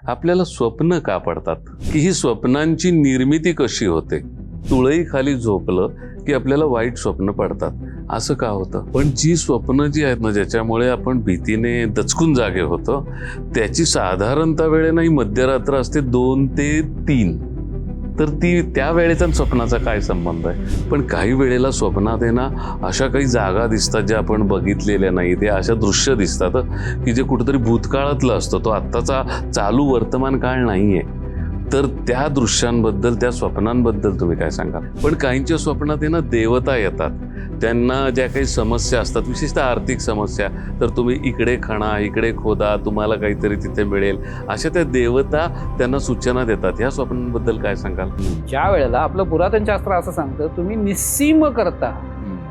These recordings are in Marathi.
आपल्याला स्वप्न का पडतात, की ही स्वप्नांची निर्मिती कशी होते. तुळई खाली झोपलं की आपल्याला वाईट स्वप्न पडतात. असं का होतं? पण जी स्वप्न जी आहेत ना, ज्याच्यामुळे आपण भीतीने दचकून जागे होतो, त्याची साधारणतः वेळ नाही मध्यरात्र असते 2 ते 3. तर त्या वेळेचा स्वप्नाचा काय संबंध आहे? पण काही वेळेला स्वप्नात आहे ना, अशा काही जागा दिसतात ज्या आपण बघितलेल्या नाही, ते अशा दृश्य दिसतात की जे कुठेतरी भूतकाळातलं असतं, तो आत्ताचा चालू वर्तमान काळ नाहीये. तर त्या दृश्यांबद्दल, त्या स्वप्नांबद्दल तुम्ही काय सांगाल? पण काहींच्या स्वप्नात आहे ना देवता येतात. त्यांना ज्या काही समस्या असतात, विशेषतः आर्थिक समस्या, तर तुम्ही इकडे खणा, इकडे खोदा, तुम्हाला काहीतरी तिथे मिळेल, अशा त्या देवता त्यांना सूचना देतात. ह्या स्वप्नांबद्दल काय सांगाल? ज्या वेळेला आपलं पुरातन शास्त्र असं सांगतं, तुम्ही निस्सीम करता,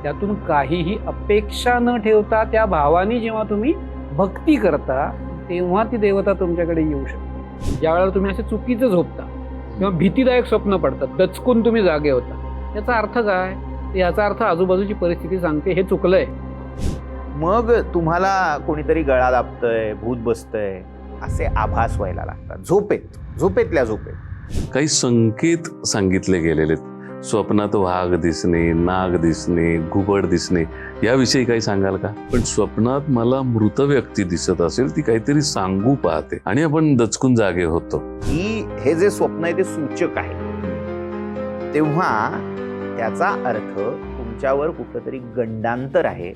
त्यातून काहीही अपेक्षा न ठेवता त्या भावाने जेव्हा तुम्ही भक्ती करता, तेव्हा ती देवता तुमच्याकडे येऊ शकते. ज्या वेळेला तुम्ही असे चुकीचं झोपता किंवा भीतीदायक स्वप्न पडतात, दचकून तुम्ही जागे होता, याचा अर्थ काय? याचा अर्थ आजूबाजूची परिस्थिती सांगते हे चुकलंय. मग तुम्हाला कोणीतरी गळा दाबतंय, भूत बसतंय असे आभास व्हायला लागतात झोपेतल्या झोपेत. काही संकेत सांगितले गेलेले आहेत. स्वप्नात वाघ दिसणे, नाग दिसणे, घुबड दिसणे, याविषयी काही सांगाल का? पण स्वप्नात मला मृत व्यक्ती दिसत असेल, ती काहीतरी सांगू पाहते आणि आपण दचकून जागे होतो. हे जे स्वप्न आहे ते सूचक आहे. तेव्हा त्याचा अर्थ तुमच्यावर कुठंतरी गंडांतर आहे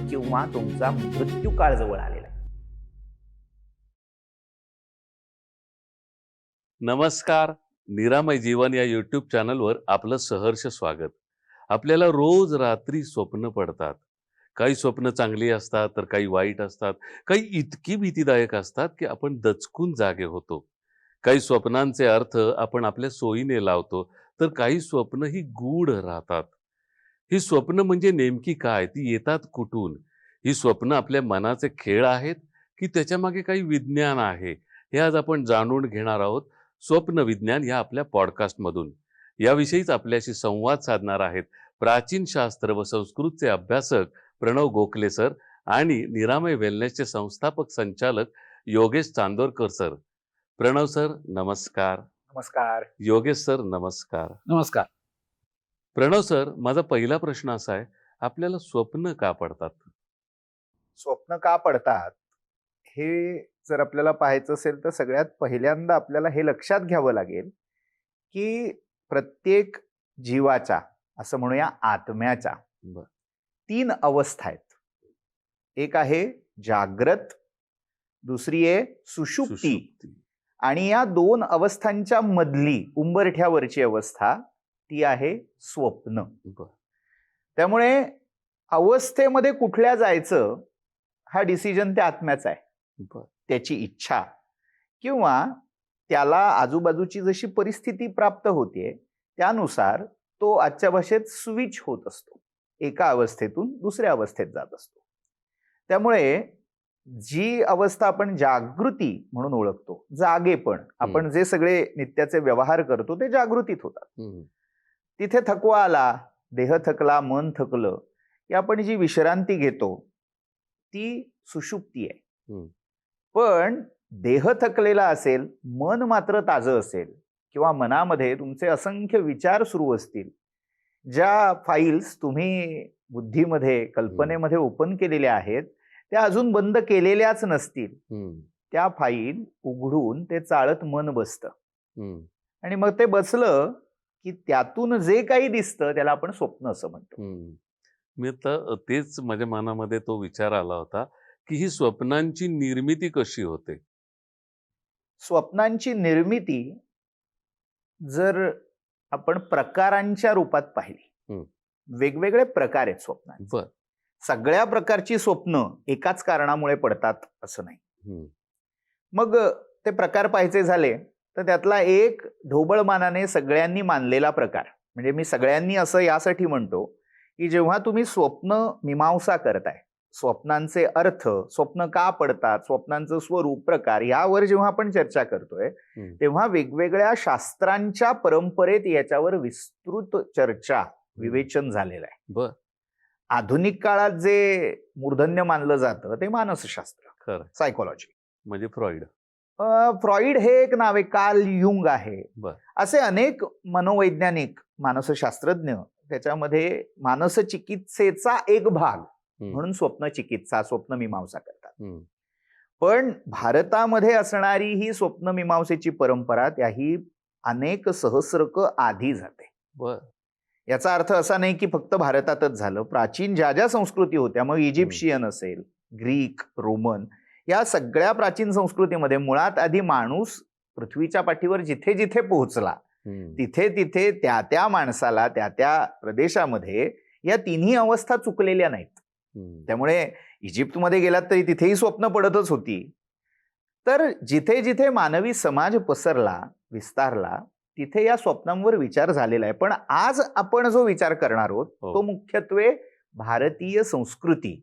किंवा तुमचा मृत्यू काळ जवळ आलेला आहे. नमस्कार, निरामय जीवन या यूट्यूब चॅनलवर आपलं सहर्ष स्वागत. आपल्याला रोज रात्री स्वप्न पडतात. काही स्वप्न चांगली असतात, तर काही वाईट असतात. काही इतकी भीतीदायक असतात की आपण दचकून जागे होतो. काही स्वप्नांचे अर्थ आपण आपल्या सोयीने लावतो, तर काही स्वप्न ही गूढ राहतात. ही स्वप्न म्हणजे नेमकी काय? ती येतात कुठून? ही स्वप्न आपल्या मनाचे खेळ आहेत की त्याच्यामागे काही विज्ञान आहे? हे आज आपण जाणून घेणार आहोत स्वप्न विज्ञान या आपल्या पॉडकास्टमधून. याविषयीच आपल्याशी संवाद साधणार आहेत प्राचीन शास्त्र व संस्कृतचे अभ्यासक प्रणव गोखले सर आणि निरामय वेलनेसचे संस्थापक संचालक योगेश चांदोरकर सर. प्रणव सर नमस्कार. नमस्कार. योगेश सर नमस्कार. नमस्कार. प्रणव सर, माझा पहिला प्रश्न असा आहे, आपल्याला स्वप्न का पडतात? स्वप्न का पडतात हे जर आपल्याला पाहायचं असेल तर सगळ्यात पहिल्यांदा आपल्याला हे लक्षात घ्यावं लागेल की प्रत्येक जीवाच्या, असं म्हणूया आत्म्याच्या, 3 अवस्था आहेत. एक आहे जाग्रत, दुसरी आहे सुषुप्ती, आणि या 2 अवस्थांच्या मधली उंबरठ्यावरची अवस्था ती आहे स्वप्न. त्यामुळे अवस्थेमध्ये कुठल्या जायचं हा डिसिजन त्या आत्म्याचा आहे. त्याची इच्छा किंवा त्याला आजूबाजूची जशी परिस्थिती प्राप्त होते त्यानुसार तो आजच्या भाषेत स्विच होत असतो, एका अवस्थेतून दुसऱ्या अवस्थेत जात असतो. त्यामुळे जी अवस्था आपण जागृती म्हणून ओळखतो, जागेपण, आपण जे सगळे नित्याचे व्यवहार करतो ते जागृतीत होतात. तिथे थकवा आला, देह थकला, मन थकलं की आपण जी विश्रांती घेतो ती सुषुप्ती आहे. पण देह थकलेला असेल, मन मात्र ताजं असेल किंवा मनामध्ये तुमचे असंख्य विचार सुरू असतील, ज्या फाईल्स तुम्ही बुद्धीमध्ये, कल्पनेमध्ये ओपन केलेल्या आहेत त्या अजून बंद केलेल्याच नसतील, त्या फाईल उघडून ते चाळत मन बसतं. आणि मग ते बसलं की त्यातून जे काही दिसतं त्याला आपण स्वप्न असं म्हणतो. मी आता तेच माझ्या मनामध्ये तो विचार आला होता की ही स्वप्नांची निर्मिती कशी होते. स्वप्नांची निर्मिती जर आपण प्रकारांच्या रूपात पाहिली, वेगवेगळे प्रकार आहेत स्वप्नांचे. सगळ्या प्रकारची स्वप्न एकाच कारणामुळे पडतात असं नाही. मग ते प्रकार पाहायचे झाले तर त्यातला एक ढोबळमानाने सगळ्यांनी मानलेला प्रकार, म्हणजे मी सगळ्यांनी असं यासाठी म्हणतो की जेव्हा तुम्ही स्वप्न मीमांसा करताय, स्वप्नांचे अर्थ, स्वप्न का पडतात, स्वप्नांचं स्वरूप, प्रकार, यावर जेव्हा आपण चर्चा करतोय तेव्हा वेगवेगळ्या शास्त्रांच्या परंपरेत याच्यावर विस्तृत चर्चा, विवेचन झालेलं आहे. आधुनिक काळात जे मूर्धन्य मानलं जातं ते मानसशास्त्र, सायकोलॉजी, म्हणजे फ्रॉइड. फ्रॉइड हे एक नाव आहे, कार्ल युंग आहे, बर. असे अनेक मनोवैज्ञानिक मानसशास्त्रज्ञ त्याच्यामध्ये मानसचिकित्सेचा एक भाग म्हणून स्वप्न चिकित्सा, स्वप्नमीमांसा करतात. पण भारतामध्ये असणारी ही स्वप्नमीमांसेची परंपरा त्याही अनेक सहस्रक आधी जाते. बर. याचा अर्थ असा नाही की फक्त भारतातच झालं. प्राचीन ज्या ज्या संस्कृती होत्या, मग इजिप्शियन असेल, ग्रीक, रोमन, या सगळ्या प्राचीन संस्कृतीमध्ये मुळात आधी माणूस पृथ्वीच्या पाठीवर जिथे जिथे पोहोचला तिथे तिथे त्या त्या माणसाला त्या त्या प्रदेशामध्ये या तिन्ही अवस्था चुकलेल्या नाहीत. त्यामुळे इजिप्तमध्ये गेलात तरी तिथेही स्वप्न पडतच होती. तर जिथे जिथे मानवी समाज पसरला, विस्तारला, तिथे या स्वप्नांवर विचार झालेला आहे. पण आज आपण जो विचार करणार आहोत तो मुख्यत्वे भारतीय संस्कृती,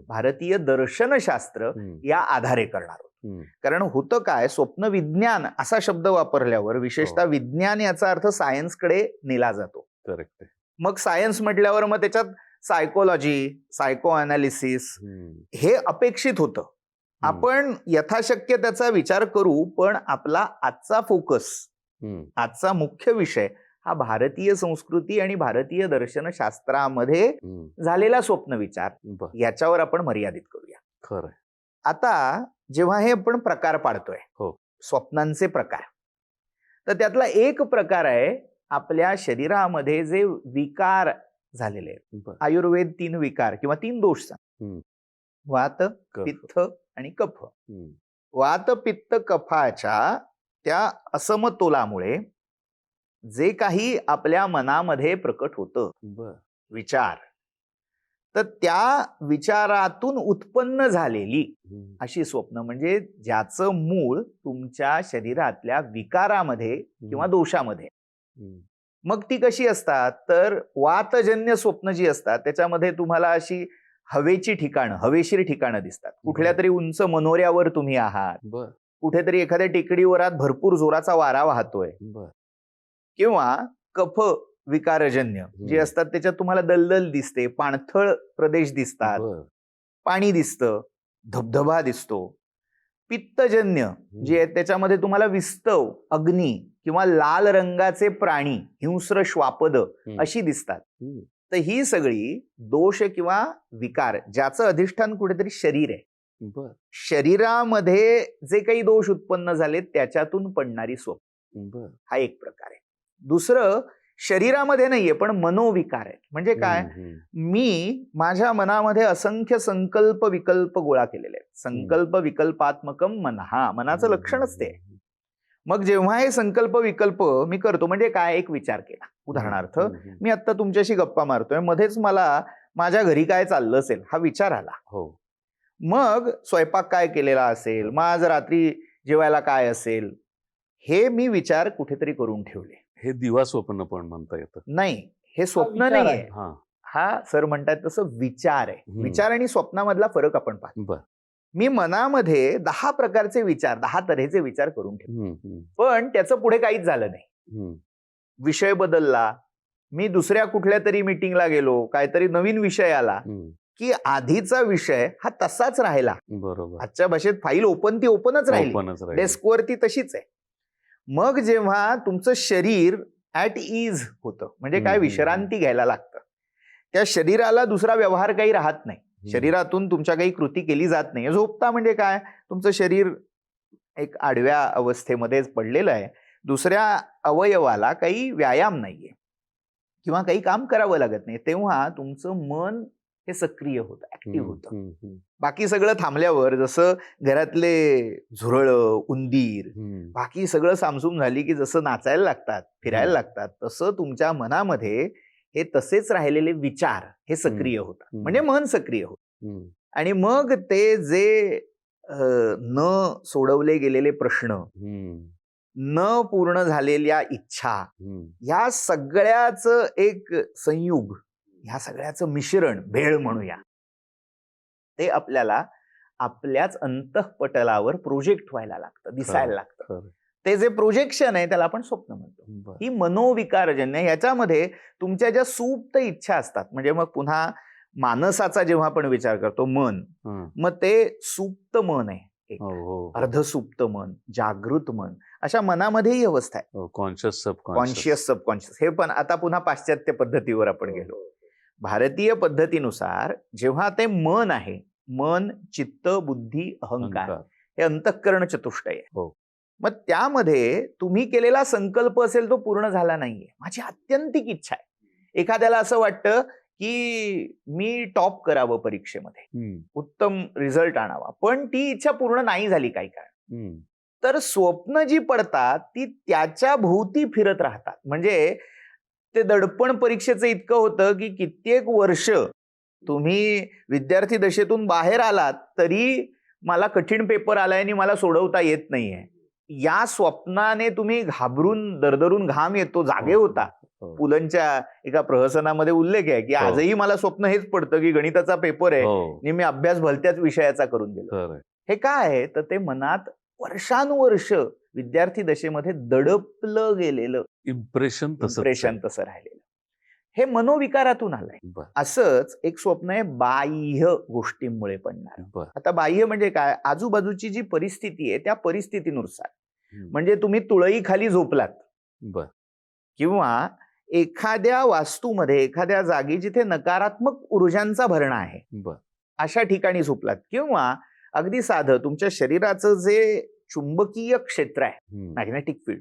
भारतीय दर्शनशास्त्र या आधारे करणार आहोत. कारण होतं काय, स्वप्न विज्ञान असा शब्द वापरल्यावर विशेषतः विज्ञान याचा अर्थ सायन्सकडे नेला जातो. करेक्ट. मग सायन्स म्हटल्यावर मग त्याच्यात सायकोलॉजी, सायको अनालिसिस हे अपेक्षित होतं. आपण यथाशक्य त्याचा विचार करू, पण आपला आजचा फोकस, आजचा मुख्य विषय हा भारतीय संस्कृती आणि भारतीय दर्शनशास्त्रामध्ये झालेला स्वप्न विचार, याच्यावर आपण मर्यादित करूया. खरं. आता जेव्हा हे आपण प्रकार पाडतोय, स्वप्नांचे प्रकार, तर त्यातला एक प्रकार आहे आपल्या शरीरामध्ये जे विकार झालेले आहेत. आयुर्वेद 3 विकार किंवा 3 दोष सांग: वात, पित्त आणि कफ. वात, पित्त, कफाच्या त्या असमतोलामुळे जे काही आपल्या मनामध्ये प्रकट होतं विचार, तर त्या विचारातून उत्पन्न झालेली अशी स्वप्न, म्हणजे ज्याचं मूळ तुमच्या शरीरातल्या विकारामध्ये किंवा दोषामध्ये. मग ती कशी असतात, तर वातजन्य स्वप्न जी असतात त्याच्यामध्ये तुम्हाला अशी हवेची ठिकाणं, हवेशीर ठिकाणं दिसतात. कुठल्या तरी उंच मनोऱ्यावर तुम्ही आहात, कुठेतरी एखाद्या टेकडीवर आत भरपूर जोराचा वारा वाहतोय. किंवा कफ विकारजन्य जे असतात त्याच्यात तुम्हाला दलदल दिसते, पाणथळ प्रदेश दिसतात, पाणी दिसतं, धबधबा दिसतो. पित्तजन्य जे आहेत त्याच्यामध्ये तुम्हाला विस्तव, अग्नी किंवा लाल रंगाचे प्राणी, हिंस्र श्वापद अशी दिसतात. तर ही सगळी दोष किंवा विकार, ज्याचं अधिष्ठान कुठेतरी शरीर आहे. शरीरामध्ये जे काही दोष उत्पन्न झाले त्याच्यातून पडणारी स्वप्न, हा एक प्रकार आहे. दुसरं शरीरामध्ये नाहीये पण मनोविकार आहे. म्हणजे काय, मी माझ्या मनामध्ये असंख्य संकल्प विकल्प गोळा केलेले आहेत. संकल्प विकल्पात्मकम मनहा, मनाचं लक्षणच ते. मग जेव्हा हे संकल्प विकल्प मी करतो, म्हणजे काय, एक विचार केला, उदाहरणार्थ मी आता तुमच्याशी गप्पा मारतोय, मध्येच मला माझ्या घरी काय चाललं असेल हा विचार आला. मग स्वयंपाक काय केलेला असेल, मग आज रात्री जेवायला काय असेल, हे मी विचार कुठेतरी करून ठेवले. हे दिवा स्वप्न पण म्हणता येतं. नाही, हे स्वप्न नाहीये, हा सर म्हणतात तसं विचार आहे. विचार आणि स्वप्नामधला फरक आपण पाहतो. मी मनामध्ये 10 प्रकारचे विचार, 10 तऱ्हेचे विचार करून ठेवले, पण त्याचं पुढे काहीच झालं नाही. विषय बदलला, मी दुसऱ्या कुठल्या तरी मीटिंगला गेलो, काहीतरी नवीन विषय आला की आधीचा विषय हा तसाच राहिला. बरोबर. आजच्या भाषेत फाईल ओपन ती ओपनच राहिली, डेस्कवरती तशीच आहे. मग जेव्हा तुमचं शरीर ऍट इज होतं, म्हणजे काय, विश्रांती घ्यायला लागतं, त्या शरीराला दुसरा व्यवहार काही राहत नाही, शरीरातून तुमच्या काही कृती केली जात नाही. झोपता म्हणजे काय, तुमचं शरीर एक आडव्या अवस्थेमध्येच पडलेलं आहे, दुसऱ्या अवयवाला काही व्यायाम नाहीये किंवा काही काम करावं लागत नाही. तेव्हा तुमचं मन हे सक्रिय होतं, ऍक्टिव्ह होतं. बाकी सगळं थांबल्यावर, जसं घरातले झुरळं, उंदीर, बाकी सगळं सामसूम झाली की जसं नाचायला लागतात, फिरायला लागतात, तसं तुमच्या मनामध्ये हे तसेच राहिलेले विचार हे सक्रिय होतात, म्हणजे मन सक्रिय होतं. आणि मग ते जे न सोडवले गेलेले प्रश्न, न पूर्ण झालेल्या इच्छा, या सगळ्याच एक संयुग, ह्या सगळ्याचं मिश्रण, भेळ म्हणूया, ते आपल्याला आपल्याच अंतःपटलावर प्रोजेक्ट व्हायला लागतं, दिसायला लागतं. ते जे प्रोजेक्शन आहे त्याला आपण स्वप्न म्हणतो. ही मनोविकारजन्य, ह्याच्यामध्ये तुमच्या ज्या सुप्त इच्छा असतात, म्हणजे मग पुन्हा मानसाचा जेव्हा आपण विचार करतो, मन, मग ते सुप्त मन आहे. एक हो हो अर्धसुप्त मन, जागृत मन, अशा मनामध्येही अवस्था आहे. कॉन्शियस सबकॉन्शियस कॉन्शियस सबकॉन्शियस, हे पण आता पुन्हा पाश्चात्य पद्धतीवर आपण गेलो. भारतीय पद्धतीनुसार जेव्हा ते मन आहे, मन, चित्त, बुद्धी, अहंकार, हे अंतःकरण चतुष्टय आहे. हो. मग त्यामध्ये तुम्ही केलेला संकल्प असेल तो पूर्ण झाला नाहीये. माझी आत्यंतिक इच्छा आहे. एखाद्याला असं वाटतं की मी टॉप करावं परीक्षेमध्ये, उत्तम रिझल्ट आणावा, पण ती इच्छा पूर्ण नाही झाली काही कारण. तर स्वप्न जी पडतात ती त्याच्या भोवती फिरत राहतात. म्हणजे ते दडपण परीक्षेचं इतकं होतं की कित्येक वर्ष तुम्ही विद्यार्थी दशेतून बाहेर आलात तरी मला कठीण पेपर आलाय आणि मला सोडवता येत नाहीये, या स्वप्नाने तुम्ही घाबरून दरदरून घाम येतो, जागे होता. पुलंच्या एका प्रहसनामध्ये उल्लेख आहे की आजही मला स्वप्न हेच पडतं की गणिताचा पेपर आहे आणि मी अभ्यास भलत्याच विषयाचा करून गेलो. हे काय आहे तर ते मनात वर्षानुवर्ष विद्यार्थी दशेमध्ये दडपलं गेलेलं इम्प्रेशन तसं राहिलेलं, हे मनोविकारातून आलंय. असंच एक स्वप्न आहे बाह्य गोष्टींमुळे पडणार. आता बाह्य म्हणजे काय, आजूबाजूची जी परिस्थिती आहे त्या परिस्थितीनुसार, म्हणजे तुम्ही तुळई खाली झोपलात किंवा एखाद्या वास्तूमध्ये, एखाद्या जागी जिथे नकारात्मक ऊर्जांचा भरणा आहे, अशा ठिकाणी झोपलात, किंवा अगदी साधं तुमच्या शरीराचं जे चुंबकीय क्षेत्र आहे, मॅग्नेटिक फील्ड,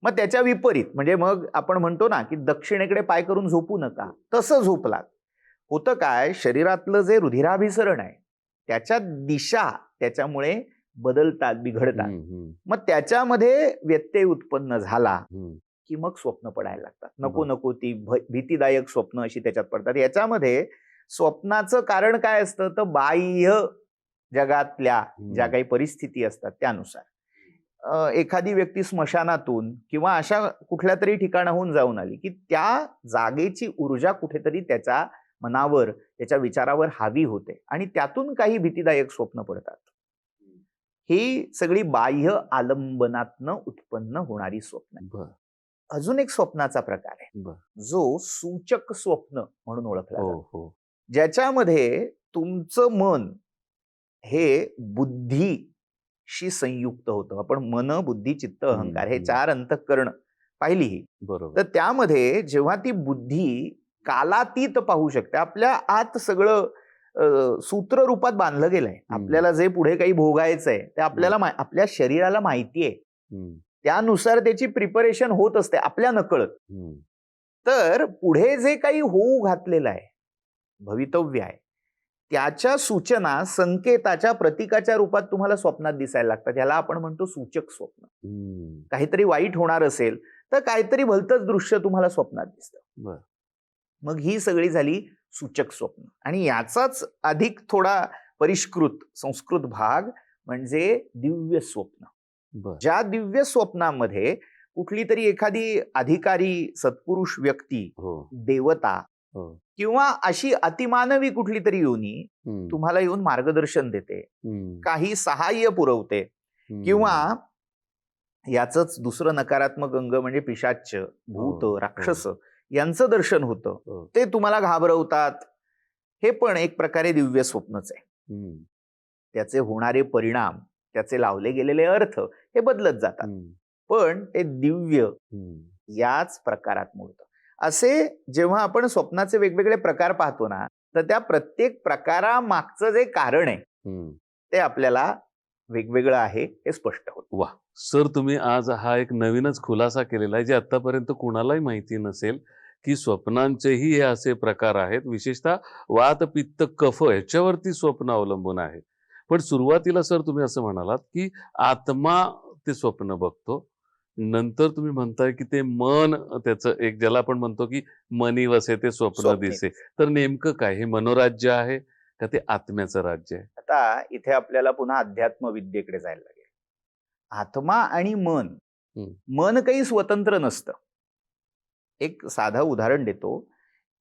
मग त्याच्या विपरीत, म्हणजे मग आपण म्हणतो ना की दक्षिणेकडे पाय करून झोपू नका, तसं झोपलात. होतं काय, शरीरातलं जे रुधिराभिसरण आहे त्याच्या दिशा त्याच्यामुळे बदलतात, बिघडतात. मग त्याच्यामध्ये व्यत्यय उत्पन्न झाला की मग स्वप्न पडायला लागतात. नको नको ती भीतीदायक स्वप्न अशी त्याच्यात पडतात. याच्यामध्ये स्वप्नाचं कारण काय असतं तर बाह्य जगातल्या ज्या काही परिस्थिती असतात त्यानुसार. एखादी व्यक्ती स्मशानातून किंवा अशा कुठल्या तरी ठिकाणाहून जाऊन आली की त्या जागेची ऊर्जा कुठेतरी त्याच्या मनावर, त्याच्या विचारावर हावी होते आणि त्यातून काही भीतीदायक स्वप्न पडतात. ही सगळी बाह्य आलंबनातनं उत्पन्न होणारी स्वप्न. अजून एक स्वप्नाचा प्रकार आहे जो सूचक स्वप्न म्हणून ओळखला जातो, ज्याच्यामध्ये तुमचं मन हे बुद्धीशी संयुक्त होतं. आपण मन, बुद्धी, चित्त, अहंकार हे 4 अंतःकरण पाहिली, तर त्यामध्ये जेव्हा ती बुद्धी कालातीत पाहू शकते, आपल्या आत सगळं सूत्र रूपात बांधलं गेलंय. आपल्याला जे पुढे काही भोगायचंय ते आपल्याला आपल्या शरीराला माहिती आहे, त्यानुसार त्याची प्रिपरेशन होत असते आपल्या नकळत. तर पुढे जे काही होऊ घातलेलं आहे, भवितव्य आहे, त्याच्या सूचना संकेताच्या, प्रतीकाच्या रूपात तुम्हाला स्वप्नात दिसायला लागतात. याला आपण म्हणतो सूचक स्वप्न. काहीतरी वाईट होणार असेल तर काहीतरी भलतंच दृश्य तुम्हाला स्वप्नात दिसतं. मग ही सगळी झाली सूचक स्वप्न. आणि याचाच अधिक थोडा परिष्कृत संस्कृत भाग म्हणजे दिव्य स्वप्न. ज्या दिव्य स्वप्नामध्ये कुठली तरी एखादी अधिकारी, सत्पुरुष व्यक्ती, देवता किंवा अशी अतिमानवी कुठली तरी योनी तुम्हाला येऊन मार्गदर्शन देते, काही सहाय्य पुरवते, किंवा याचंच दुसरं नकारात्मक अंग म्हणजे पिशाच, भूत, राक्षस यांचं दर्शन होतं, ते तुम्हाला घाबरवतात. हे पण एक प्रकारे दिव्य स्वप्नच आहे. त्याचे होणारे परिणाम, त्याचे लावले गेलेले अर्थ हे बदलत जातात, पण ते दिव्य याच प्रकारात मोडतं. असे जेव्हा आपण स्वप्नाचे वेगवेगळे प्रकार पाहतो ना, तर त्या प्रत्येक प्रकारामागचं जे कारण आहे ते आपल्याला वेगवेगळं आहे हे स्पष्ट होतं. वा सर, तुम्ही आज हा एक नवीनच खुलासा केलेला आहे जे आतापर्यंत कुणालाही माहिती नसेल की स्वप्नांचेही हे असे प्रकार आहेत. विशेषतः वात, पित्त, कफ ह्याच्यावरती स्वप्न अवलंबून आहे. पण सुरुवातीला सर तुम्ही असं म्हणालात की आत्मा ते स्वप्न बघतो, नंतर तुम्ही म्हणताय की ते मन, त्याचं एक ज्याला आपण म्हणतो की मनी वसे ते स्वप्न दिसे. तर नेमकं काय, हे मनोराज्य आहे का ते आत्म्याचं राज्य आहे? आता इथे आपल्याला पुन्हा अध्यात्म विद्येकडे जायला लागेल. आत्मा आणि मन काही स्वतंत्र नसतं. एक साधं उदाहरण देतो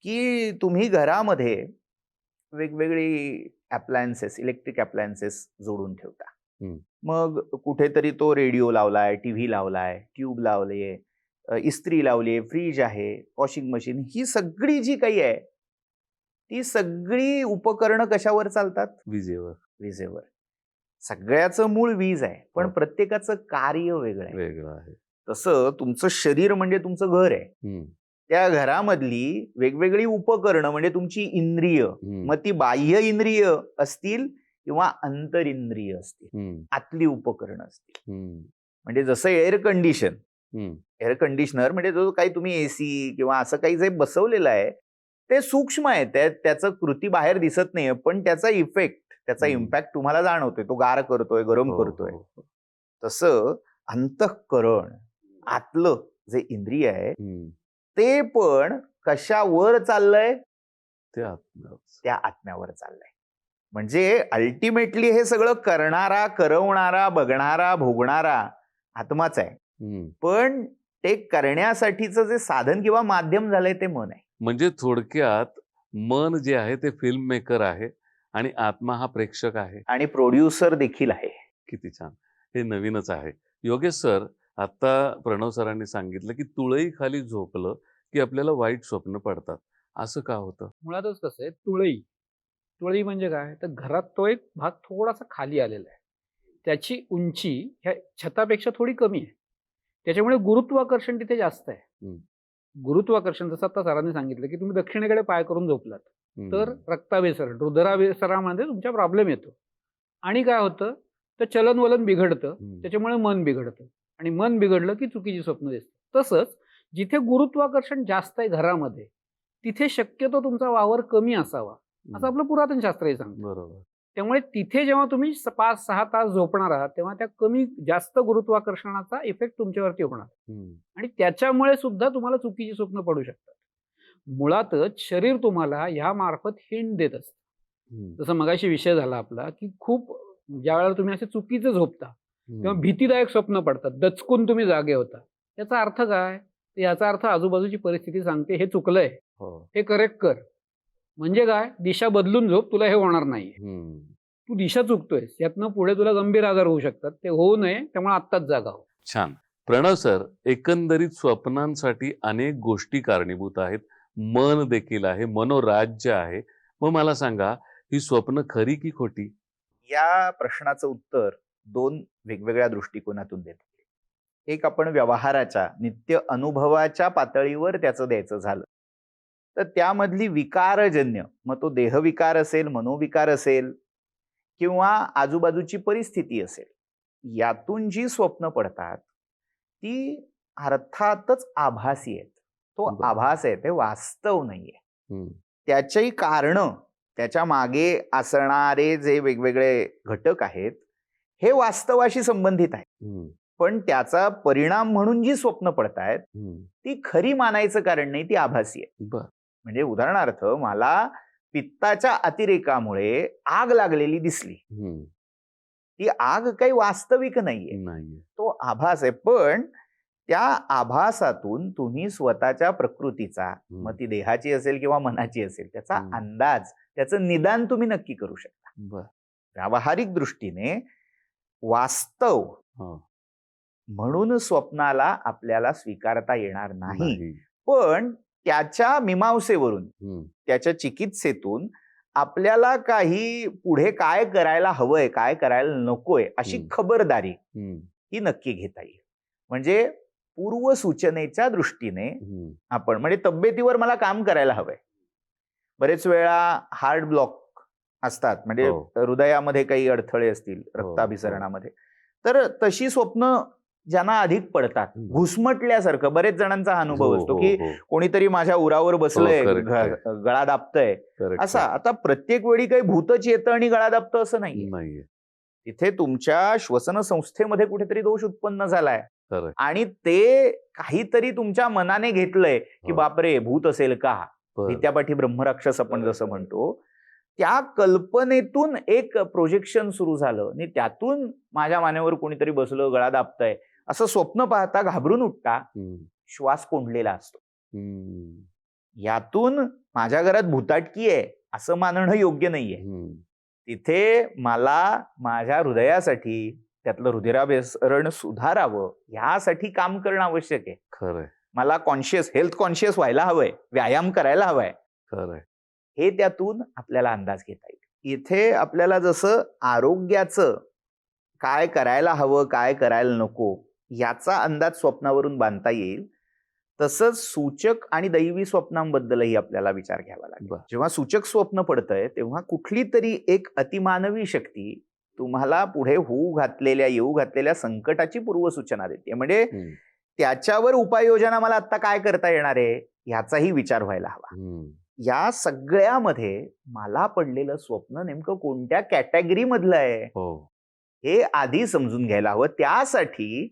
की तुम्ही घरामध्ये वेगवेगळी अप्लायन्सेस, इलेक्ट्रिक अप्लायन्सेस जोडून ठेवता. मग कुठेतरी तो रेडिओ लावलाय, टीव्ही लावलाय, ट्यूब लावलीये, इस्त्री लावलीये, फ्रीज आहे, वॉशिंग मशीन, ही सगळी जी काही आहे ती सगळी उपकरणं कशावर चालतात? विजेवर. विजेवर. सगळ्याचं मूळ वीज आहे, पण हो. प्रत्येकाचं कार्य वेगळं आहे. वेगळं आहे. तसं तुमचं शरीर म्हणजे तुमचं घर आहे. हम्म, त्या घरामधली वेगवेगळी उपकरणं म्हणजे तुमची इंद्रिय, हम्म, मग ती बाह्य इंद्रिय असतील किंवा अंतर इंद्रिय असतील, हम्म, आतली उपकरणं असतील. हम्म, म्हणजे जसं हम्म, एअर कंडिशनर म्हणजे जो काही तुम्ही एसी किंवा असं काही जे बसवलेलं आहे ते सूक्ष्म आहे, त्याचं कृती बाहेर दिसत नाहीये, पण त्याचा इफेक्ट, त्याचा हम्म. इम्पॅक्ट तुम्हाला जाणवतोय. तो गार करतोय, गरम हो, करतोय. हो, हो. तसं अंतःकरण, आतलं जे इंद्रिय आहे हम्म, ते पण कशावर चाललंय? ते आत्म्यावर. त्या आत्म्यावर चाललंय. म्हणजे अल्टिमेटली हे सगळं करणारा, करवणारा, बघणारा, भोगणारा आत्माच आहे. हम्म. पण ते करण्यासाठीचं जे साधन किंवा माध्यम झालंय ते मन आहे. म्हणजे थोडक्यात मन जे आहे ते फिल्म मेकर आहे आणि आत्मा हा प्रेक्षक आहे. आणि प्रोड्युसर देखील आहे. किती छान. हे नवीनच आहे. योगेश सर, आता प्रणव सरांनी सांगितलं की तुळई खाली झोपलं की आपल्याला वाईट स्वप्न पडतात. असं का होतं? मुळातच कसं आहे, तुळई म्हणजे काय, तर घरात तो एक भाग थोडासा खाली आलेला आहे. त्याची उंची ह्या छतापेक्षा थोडी कमी आहे. त्याच्यामुळे गुरुत्वाकर्षण तिथे जास्त आहे. हम्म. गुरुत्वाकर्षण जसं आता सरांनी सांगितलं की तुम्ही दक्षिणेकडे पाय करून झोपलात तर रक्ताभिसरण, रुधिराभिसरणामध्ये तुमचा प्रॉब्लेम येतो. आणि काय होतं, तर चलनवलन बिघडतं. त्याच्यामुळे मन बिघडतं. आणि मन बिघडलं की चुकीची स्वप्न दिसतात. तसंच जिथे गुरुत्वाकर्षण जास्त आहे घरामध्ये, तिथे शक्यतो तुमचा वावर कमी असावा, असं आपलं पुरातन शास्त्रही सांगतं. बरोबर. त्यामुळे तिथे जेव्हा तुम्ही 5-6 तास झोपणार आहात तेव्हा त्या जास्त गुरुत्वाकर्षणाचा इफेक्ट तुमच्यावरती होणार. आणि त्याच्यामुळे सुद्धा तुम्हाला चुकीची स्वप्न पडू शकतात. मुळातच शरीर तुम्हाला ह्या मार्फत हिंट देत असतं. जसं मगाशी विषय झाला आपला की खूप ज्या वेळेला तुम्ही असे चुकीचं झोपता तेव्हा भीतीदायक स्वप्न पडतात, दचकून तुम्ही जागे होता. याचा अर्थ काय? याचा अर्थ आजूबाजूची परिस्थिती सांगते हे चुकलंय, हे करेक्ट कर. म्हणजे काय, दिशा बदलून झोप, तुला हे होणार नाही. तू दिशा चुकतोयस, यातनं पुढे तुला गंभीर आजार होऊ शकतात. ते होऊ नये, त्यामुळे आत्ताच जागा हो. छान. प्रणव सर, एकंदरीत स्वप्नांसाठी अनेक गोष्टी कारणीभूत आहेत. मन देखील आहे, मनोराज्य आहे. मग मला सांगा, ही स्वप्न खरी की खोटी? या प्रश्नाचं उत्तर 2 वेगवेगळ्या दृष्टिकोनातून देतो. एक आपण व्यवहाराच्या, नित्य अनुभवाच्या पातळीवर त्याचं द्यायचं झालं तर त्यामधली विकारजन्य, मग तो देहविकार असेल, मनोविकार असेल किंवा आजूबाजूची परिस्थिती असेल, यातून जी स्वप्न पडतात ती अर्थातच आभासी आहेत. तो आभास आहे, ते वास्तव नाहीये. त्याची कारणं, त्याच्या मागे असणारे जे वेगवेगळे घटक आहेत हे वास्तवाशी संबंधित आहेत. पण त्याचा परिणाम म्हणून जी स्वप्न पडतायत ती खरी मानायचं कारण नाही, ती आभासी आहे. म्हणजे उदाहरणार्थ, मला पित्ताच्या अतिरेकामुळे आग लागलेली दिसली. ती आग काही वास्तविक नाहीये, तो आभास आहे. पण त्या आभासातून तुम्ही स्वतःच्या प्रकृतीचा, मग ती देहाची असेल किंवा मनाची असेल, त्याचा अंदाज, त्याचं निदान तुम्ही नक्की करू शकता. व्यावहारिक दृष्टीने वास्तव म्हणून स्वप्नाला आपल्याला स्वीकारता येणार नाही. पण त्याच्या मीमांसेवरून, त्याच्या चिकित्सेतून आपल्याला काही पुढे काय करायला हवंय, काय करायला नकोय, अशी खबरदारी ही नक्की घेता येईल. म्हणजे पूर्वसूचनेच्या दृष्टीने आपण, म्हणजे तब्येतीवर मला काम करायला हवंय. बरेच वेळा हार्ट ब्लॉक असतात, म्हणजे हृदयामध्ये काही अडथळे असतील, रक्ताभिसरणामध्ये, तर तशी स्वप्न ज्यांना अधिक पडतात, घुसमटल्यासारखं, बरेच जणांचा अनुभव असतो की कोणीतरी माझ्या उरावर बसलंय, गळा दाबतंय, असा. आता प्रत्येक वेळी काही भूतच येतं आणि गळा दाबतं असं नाहीये. तिथे तुमच्या श्वसन संस्थेमध्ये कुठेतरी दोष उत्पन्न झालाय आणि ते काहीतरी तुमच्या मनाने घेतलंय की बापरे, भूत असेल का, भीत्यापाठी ब्रह्मराक्षस आपण जसं म्हणतो, त्या कल्पनेतून एक प्रोजेक्शन सुरू झालं आणि त्यातून माझ्या मानेवर कोणीतरी बसलं, गळा दाबतंय, असं स्वप्न पाहता घाबरून उठता, श्वास कोंडलेला असतो. यातून माझ्या घरात भूताटकी आहे असं मानणं योग्य नाहीये. तिथे मला माझ्या हृदयासाठी त्यातलं रुधिराभिसरण सुधारावं, यासाठी काम करणं आवश्यक आहे. खरंय. मला हेल्थ कॉन्शियस व्हायला हवंय, व्यायाम करायला हवाय. खरंय. हे त्यातून आपल्याला अंदाज घेता येईल. इथे आपल्याला जसं आरोग्याचं काय करायला हवं, काय करायला नको याचा अंदाज स्वप्नावरून बांधता येईल. तसंच सूचक आणि दैवी स्वप्नांबद्दलही आपल्याला विचार घ्यावा लागेल. बरं. जेव्हा सूचक स्वप्न पडतंय तेव्हा कुठली तरी एक अतिमानवी शक्ती तुम्हाला पुढे येऊ घातलेल्या संकटाची पूर्वसूचना देते. म्हणजे त्याच्यावर उपाययोजना मला आता काय करता येणार आहे ह्याचाही विचार व्हायला हवा. या सगळ्यामध्ये मला पडलेलं स्वप्न नेमकं कोणत्या कॅटेगरी मधलं आहे हे आधी समजून घ्यायला हवं. त्यासाठी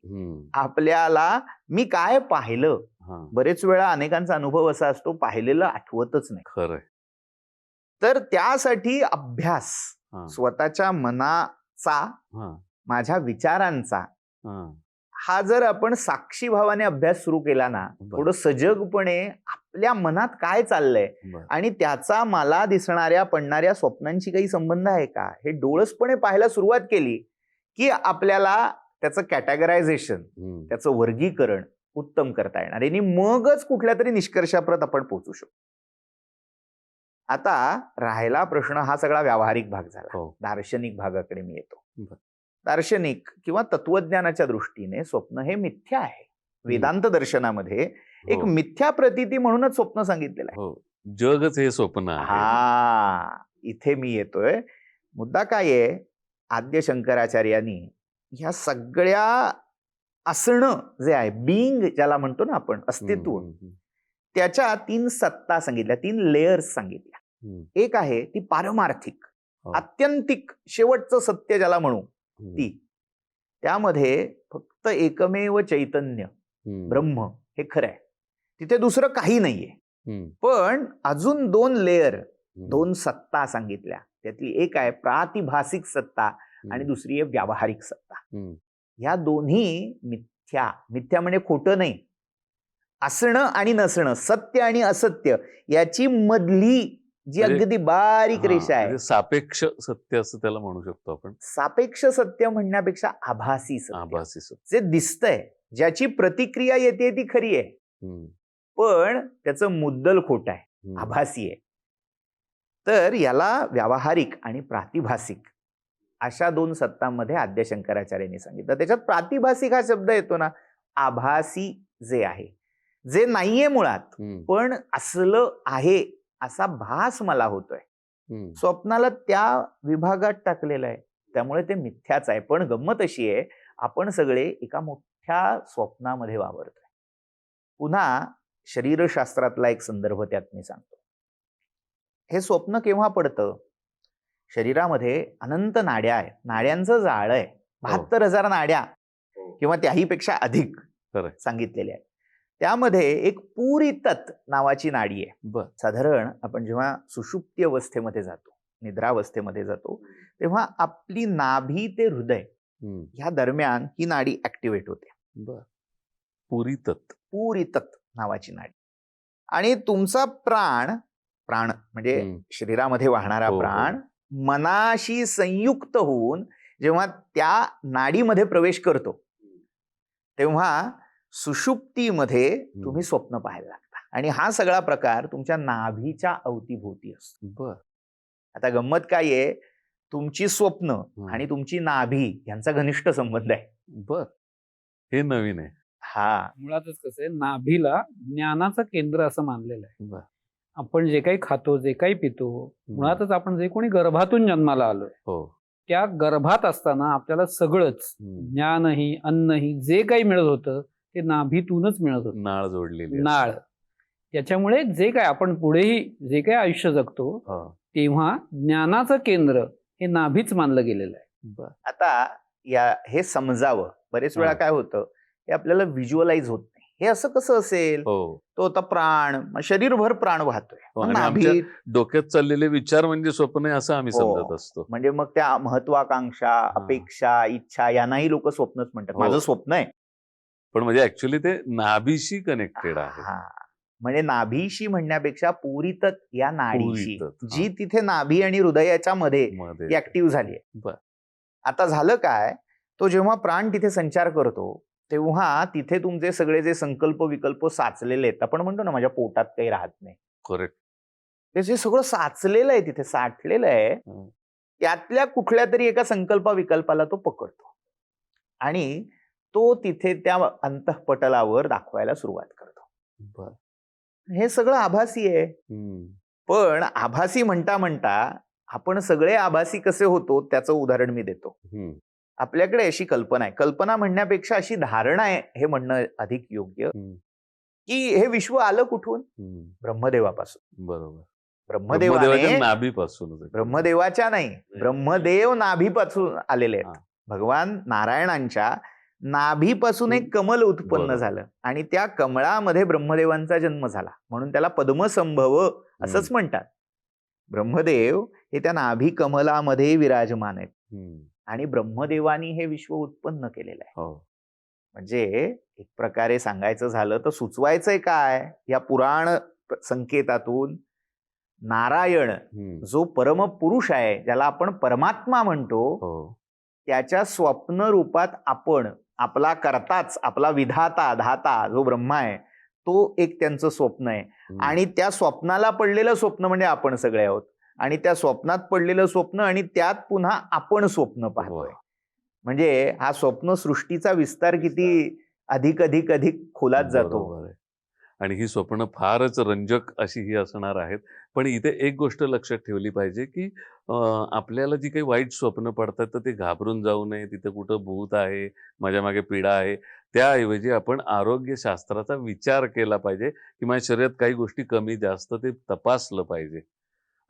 आपल्याला मी काय पाहिलं, बरेच वेळा अनेकांचा अनुभव असा असतो पाहिलेलं आठवतच नाही. खरंय. तर त्यासाठी अभ्यास, स्वतःच्या मनाचा, माझ्या विचारांचा हा जर आपण साक्षी भावाने अभ्यास सुरू केला ना, थोडं सजगपणे आपल्या मनात काय चाललंय आणि त्याचा मला दिसणाऱ्या पडणाऱ्या स्वप्नांशी काही संबंध आहे का हे डोळसपणे पाहायला सुरुवात केली की आपल्याला त्याचं कॅटेगरायझेशन, त्याचं वर्गीकरण उत्तम करता येणार आणि मगच कुठल्या तरी निष्कर्षाप्रत आपण पोहोचू शकतो. आता राहिला प्रश्न हा सगळा व्यावहारिक भाग झाला. दार्शनिक भागाकडे मी येतो. दार्शनिक किंवा तत्वज्ञानाच्या दृष्टीने स्वप्न हे मिथ्या आहे. वेदांत दर्शनामध्ये एक मिथ्या प्रतीती म्हणूनच स्वप्न सांगितलेलं आहे. जगच हे स्वप्न आहे. इथे मी येतोय. मुद्दा काय आहे, आद्य शंकराचार्यांनी ह्या सगळ्या असणं जे आहे, बिंग ज्याला म्हणतो ना आपण, अस्तित्व, त्याच्या 3 सत्ता सांगितल्या, 3 लेयर्स सांगितल्या. एक आहे ती पारमार्थिक, आत्यंतिक, शेवटचं सत्य ज्याला म्हणू ती. त्यामध्ये फक्त एकमेव चैतन्य ब्रह्म हे खरं आहे, तिथे दुसरं काही नाहीये. पण अजून 2 लेयर, 2 सत्ता सांगितल्या. त्यातली एक आहे प्रातिभासिक सत्ता आणि दुसरी आहे व्यावहारिक सत्ता. ह्या दोन्ही मिथ्या. मिथ्या म्हणजे खोटं नाही, असणं आणि नसणं, सत्य आणि असत्य याची मधली जी अगदी बारीक रेषा आहे, सापेक्ष सत्य असं त्याला म्हणू शकतो आपण. सापेक्ष सत्य म्हणण्यापेक्षा आभासी सत्य, जे दिसतंय, ज्याची प्रतिक्रिया येते ती खरी आहे पण त्याचं मुद्दल खोट आहे, आभासी आहे. तर याला व्यावहारिक आणि प्रातिभासिक अशा 2 सत्तांमध्ये आद्य शंकराचार्यांनी सांगितलं. त्याच्यात प्रातिभासिक हा शब्द येतो ना, आभासी जे आहे, जे नाहीये मुळात पण असलं आहे असा भास मला होतोय, स्वप्नाला त्या विभागात टाकलेलं आहे, त्यामुळे ते मिथ्याच आहे. पण गंमत अशी आहे, आपण सगळे एका मोठ्या स्वप्नामध्ये वावरतोय. पुन्हा शरीरशास्त्रातला एक संदर्भ त्यात मी सांगतो. हे स्वप्न केव्हा पडतं, शरीरामध्ये अनंत नाड्या आहेत, नाड्यांचं जाळं आहे, 72,000 नाड्या किंवा त्याहीपेक्षा अधिक सांगितलेल्या आहेत. त्यामध्ये एक पुरीतत नावाची नाडी आहे. साधारण आपण जेव्हा सुषुप्ती अवस्थेमध्ये जातो, निद्रावस्थेमध्ये जातो, तेव्हा आपली नाभी ते हृदय ह्या दरम्यान ही नाडी ऍक्टिव्हेट होते. पुरीतत नावाची नाडी. आणि तुमचा प्राण म्हणजे शरीरामध्ये वाहणारा प्राण मनाशी संयुक्त होऊन जेव्हा त्या नाडीमध्ये प्रवेश करतो तेव्हा सुषुप्तीमध्ये तुम्ही स्वप्न पाहायला लागता. आणि हा सगळा प्रकार तुमच्या नाभीच्या अवतीभोवती असतो. आता गंमत काय आहे, तुमची स्वप्न आणि तुमची नाभी यांचा घनिष्ठ संबंध आहे. हे नवीन आहे. मुळातच कसं आहे, नाभीला ज्ञानाचं केंद्र असं मानलेलं आहे. आपण जे काही खातो, जे काही पितो, मुळातच आपण जे कोणी गर्भातून जन्माला आलोय, त्या गर्भात असताना आपल्याला सगळंच ज्ञानही, अन्नही, जे काही मिळत होतं ते नाभीतूनच मिळत होतं. नाळ जोडलेली नाळ. त्याच्यामुळे जे काय आपण पुढेही जे काही आयुष्य जगतो तेव्हा ज्ञानाचं केंद्र हे नाभीच मानलं गेलेलं आहे. आता हे समजावं, बरेच वेळा काय होतं, हे आपल्याला व्हिज्युअलाइज होत नाही. हे असं कसं असेल, तो आता प्राण, शरीरभर प्राण वाहतोय, डोक्यात चाललेले विचार म्हणजे स्वप्न आहे असं आम्ही समजत असतो. म्हणजे मग त्या महत्वाकांक्षा, अपेक्षा, इच्छा यांनाही लोक स्वप्नच म्हणतात. माझं स्वप्न आहे, पण म्हणजे ऍक्च्युअली ते नाभीशी कनेक्टेड आहे. म्हणजे नाभीशी म्हणण्यापेक्षा पुरीतत या नाडीशी, जी तिथे नाभी आणि हृदयाच्या मध्ये ऍक्टिव्ह झाली आहे. आता झालं काय, तो जेव्हा प्राण तिथे संचार करतो तेव्हा तिथे तुमचे सगळे जे संकल्प विकल्प साचलेले आहेत, आपण म्हणतो ना माझ्या पोटात काही राहत नाही, करेक्ट, ते जे सगळं साचलेलं आहे तिथे, साठलेलं आहे, त्यातल्या कुठल्या तरी एका संकल्प विकल्पाला तो पकडतो आणि तो तिथे त्या अंतःपटलावर दाखवायला सुरुवात करतो. बर. हे सगळं आभासी आहे. हम्म. पण आभासी म्हणता म्हणता आपण सगळे आभासी कसे होतो त्याचं उदाहरण मी देतो. हम्म. आपल्याकडे अशी कल्पना आहे, कल्पना म्हणण्यापेक्षा अशी धारणा आहे हे म्हणणं अधिक योग्य, हम्म. की हे विश्व आलं कुठून? हम्म. ब्रह्मदेवापासून. बरोबर. ब्रह्मदेवाच्या ब्रह्मदेवाच्या नाभीपासून. ब्रह्मदेवाच्या नाही, ब्रह्मदेव नाभीपासून आलेले आहेत. हा. भगवान नारायणांच्या नाभीपासून एक कमल उत्पन्न बरोबर. झालं आणि त्या कमळामध्ये ब्रह्मदेवांचा जन्म झाला, म्हणून त्याला पद्मसंभव असंच म्हणतात. ब्रह्मदेव हे त्या नाभी कमलामध्ये विराजमान आहेत हम्म. आणि ब्रह्मदेवानी हे विश्व उत्पन्न केलेलं आहे. हो. म्हणजे एक प्रकारे सांगायचं झालं तर सुचवायचंय काय या पुराण संकेतातून, नारायण हम्म. जो परमपुरुष आहे, ज्याला आपण परमात्मा म्हणतो, हो. त्याच्या स्वप्न रूपात आपण, आपला करताच, आपला विधाता धाता जो ब्रह्मा आहे, तो एक त्यांचं स्वप्न आहे. हम्म. आणि त्या स्वप्नाला पडलेलं स्वप्न म्हणजे आपण सगळे आहोत, आणि त्या स्वप्नात पडलेलं स्वप्न आणि त्यात पुन्हा आपण स्वप्न पाहतोय. वा. म्हणजे हा स्वप्न सृष्टीचा विस्तार किती अधिक अधिक अधिक खोलात जातो. बरोबर आहे. आणि ही स्वप्न फारच रंजक अशी ही असणार आहेत. पण इथे एक गोष्ट लक्षात ठेवली पाहिजे, की आपल्याला जी काही वाईट स्वप्न पडतात तर ते घाबरून जाऊ नये, तिथे कुठं भूत आहे, माझ्या मागे पीडा आहे. त्याऐवजी आपण आरोग्यशास्त्राचा विचार केला पाहिजे, की माझ्या शरीरात काही गोष्टी कमी जास्त ते तपासलं पाहिजे.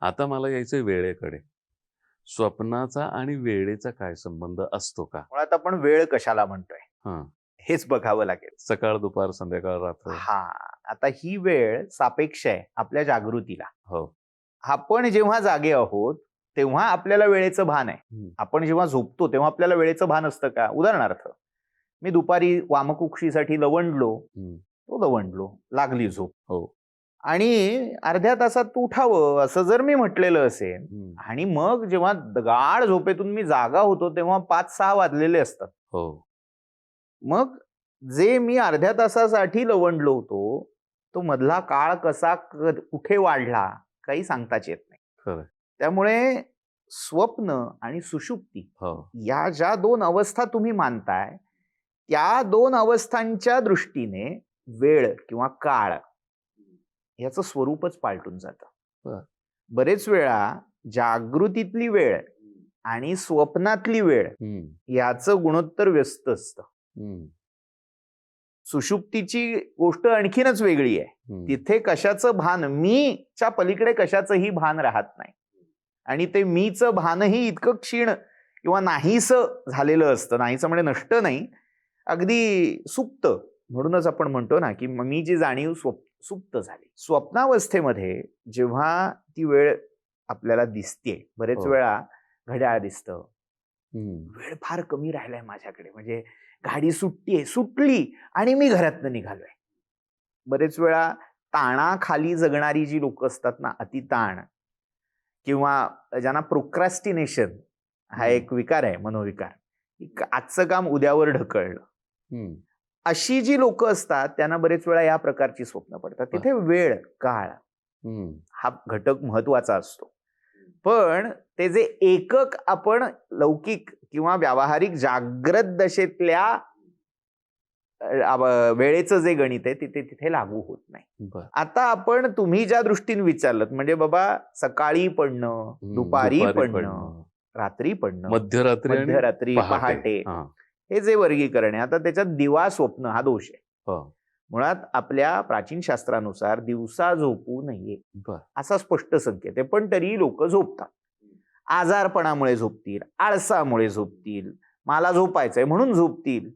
आता मला यायचं वेळेकडे. स्वप्नाचा आणि वेळेचा काय संबंध असतो का? मुळात आपण वेळ कशाला म्हणतोय हा. हेच बघावं लागेल. सकाळ, दुपार, संध्याकाळ, रात्र. हा, आता ही वेळ सापेक्ष आहे आपल्या जागृतीला. हो. आपण जेव्हा जागे आहोत तेव्हा आपल्याला वेळेचं भान आहे. हम्म. आपण जेव्हा झोपतो तेव्हा आपल्याला वेळेचं भान असतं का? उदाहरणार्थ, मी दुपारी वामकुक्षीसाठी लवंडलो, हम्म. तो लवंडलो, लागली झोप, हो. आणि अर्ध्या तासात तू उठावं असं जर मी म्हटलेलं असेल, हम्म. आणि मग जेव्हा गाढ झोपेतून मी जागा होतो तेव्हा 5-6 वाजलेले असतात. हो. मग जे मी अर्ध्या तासासाठी लवंडलो होतो, तो मधला काळ कसा कुठे वाढला काही सांगताच येत नाही. खरं. त्यामुळे स्वप्न आणि सुषुप्ती हो. या ज्या 2 अवस्था तुम्ही मानताय, त्या 2 अवस्थांच्या दृष्टीने वेळ किंवा काळ याचं स्वरूपच पालटून जातं. बरं. बरेच वेळा जागृतीतली वेळ आणि स्वप्नातली वेळ हम्म. याचं गुणोत्तर व्यस्त असतं. हम्म. सुषुप्तीची गोष्ट आणखीनच वेगळी आहे. हम्म. तिथे कशाचं भान, मीच्या पलीकडे कशाचंही भान राहत नाही, आणि ते मीचं भानही इतकं क्षीण किंवा नाहीसं झालेलं असतं. नाहीसं म्हणजे नष्ट नाही, अगदी सुप्त. म्हणूनच आपण म्हणतो ना की मी जी जाणीव सुप्त झाली. स्वप्नावस्थेमध्ये जेव्हा ती वेळ आपल्याला दिसते, बरेच हो. वेळा घड्याळ दिसतं, हम्म. वेळ फार कमी राहिलाय माझ्याकडे, म्हणजे गाडी सुटली आणि मी घरातनं निघालोय. बरेच वेळा ताणाखाली जगणारी जी लोक असतात ना, अतिताण, किंवा ज्यांना प्रोक्रॅस्टिनेशन हा एक विकार आहे, मनोविकार, आजचं काम उद्यावर ढकलणं, हम्म. अशी जी लोक असतात त्यांना बरेच वेळा या प्रकारची स्वप्न पडतात. तिथे वेळ काळ हम्म. हा घटक महत्वाचा असतो. पण ते जे एकक आपण लौकिक किंवा व्यावहारिक जागृत दशेतल्या वेळेचं जे गणित आहे तिथे लागू होत नाही. बरं. आता आपण तुम्ही ज्या दृष्टीने विचारलं, म्हणजे बाबा सकाळी पडणं, दुपारी पडणं, रात्री पडणं, मध्यरात्री, पहाटे, हा. हे जे वर्गीकरण आहे, आता त्याच्यात दिवा स्वप्न हा दोष आहे. हो. मुळात आपल्या प्राचीन शास्त्रानुसार दिवसा झोपू नये बरं. असा स्पष्ट संकेत आहे, पण तरी लोक झोपतात. आजारपणामुळे झोपतील, आळसामुळे झोपतील, मला झोपायचंय म्हणून झोपतील.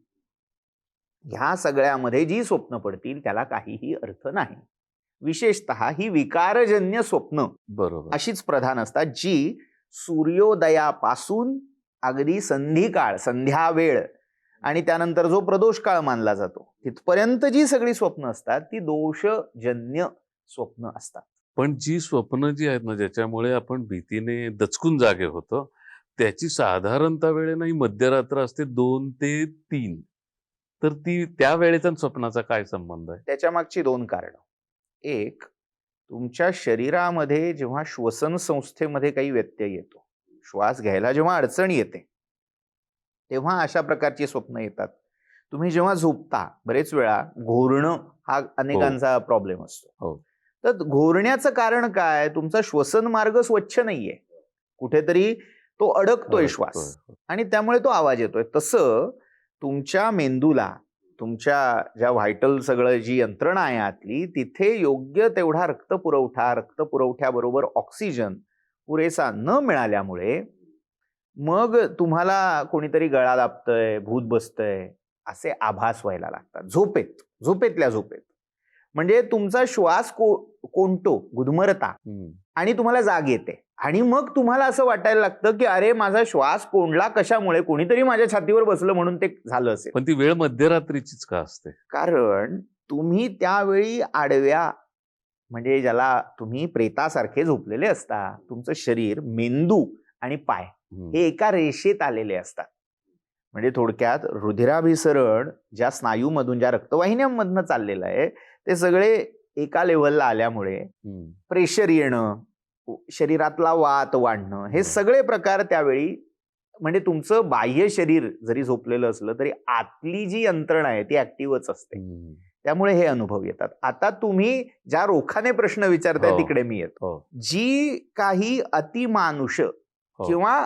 ह्या सगळ्यामध्ये जी स्वप्न पडतील त्याला काहीही अर्थ नाही. विशेषतः ही विकारजन्य स्वप्न बरोबर. अशीच प्रधान असतात, जी सूर्योदयापासून अगदी संधिकाळ, संध्या वेळ आणि त्यानंतर जो प्रदोष काळ मानला जातो तिथपर्यंत जी सगळी स्वप्न असतात ती दोषजन्य स्वप्न असतात. पण जी स्वप्न जी आहेत ना, ज्याच्यामुळे आपण भीतीने दचकून जागे होतो, त्याची साधारणतः वेळ नाही मध्यरात्र असते 2 ते 3. तर ती त्या वेळेचा स्वप्नाचा काय संबंध आहे? त्याच्या मागची 2 कारणं. एक, तुमच्या शरीरामध्ये जेव्हा श्वसन संस्थेमध्ये काही व्यत्यय येतो, श्वास घ्यायला जेव्हा अडचण येते, तेव्हा अशा प्रकारची स्वप्न येतात. तुम्ही जेव्हा झोपता बरेच वेळा घोरणं हा अनेकांचा प्रॉब्लेम असतो. हो. तर घोरण्याचं कारण काय? तुमचा श्वसन मार्ग स्वच्छ नाहीये, कुठेतरी तो अडकतोय श्वास आणि त्यामुळे तो आवाज येतोय. तसं तुमच्या मेंदूला, तुमच्या ज्या व्हायटल सगळं जी यंत्रणा आहे आतली, तिथे योग्य तेवढा रक्तपुरवठ्याबरोबर ऑक्सिजन पुरेसा न मिळाल्यामुळे मग तुम्हाला कोणीतरी गळा दाबतंय, भूत बसतंय असे आभास व्हायला लागतात झोपेतल्या झोपेत. म्हणजे तुमचा श्वास कोंडतो, गुदमरता आणि तुम्हाला जाग येते आणि मग तुम्हाला असं वाटायला लागतं की अरे माझा श्वास कोंडला कशामुळे? कोणीतरी माझ्या छातीवर बसलं म्हणून ते झालं असेल. पण ती वेळ मध्यरात्रीचीच का असते? कारण तुम्ही त्यावेळी आडव्या, म्हणजे ज्याला तुम्ही प्रेतासारखे झोपलेले असता. तुमचं शरीर, मेंदू आणि पाय हे एका रेषेत आलेले असतात. म्हणजे थोडक्यात रुधिराभिसरण ज्या स्नायूमधून, ज्या रक्तवाहिन्यांमधनं चाललेलं आहे ते सगळे एका लेव्हलला आल्यामुळे प्रेशर येणं, शरीरातला वात वाढणं, हे सगळे प्रकार त्यावेळी, म्हणजे तुमचं बाह्य शरीर जरी झोपलेलं असलं तरी आतली जी यंत्रणा आहे ती ऍक्टिव्हच असते. त्यामुळे हे अनुभव येतात. आता तुम्ही ज्या रोखाने प्रश्न विचारताय तिकडे मी येतो. जी काही अतिमानुष किंवा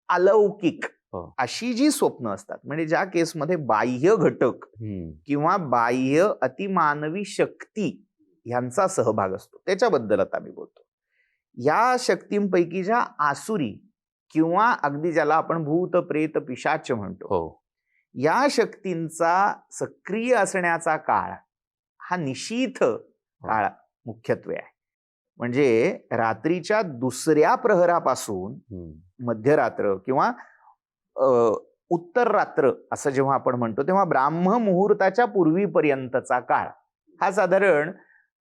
अलौकिक अशी जी स्वप्न असतात, म्हणजे ज्या केसमध्ये बाह्य घटक किंवा बाह्य अतिमानवी शक्ती यांचा सहभाग असतो, त्याच्याबद्दल आता मी बोलतो. या शक्तींपैकी ज्या आसुरी किंवा अगदी ज्याला आपण भूत प्रेत पिशाच म्हणतो, या शक्तींचा सक्रिय असण्याचा काळ हा निशीथ काळ मुख्यत्वे आहे. म्हणजे रात्रीच्या दुसऱ्या प्रहरापासून मध्यरात्र किंवा उत्तर रात्र असं जेव्हा आपण म्हणतो तेव्हा ब्राह्म मुहूर्ताच्या पूर्वीपर्यंतचा काळ हा साधारण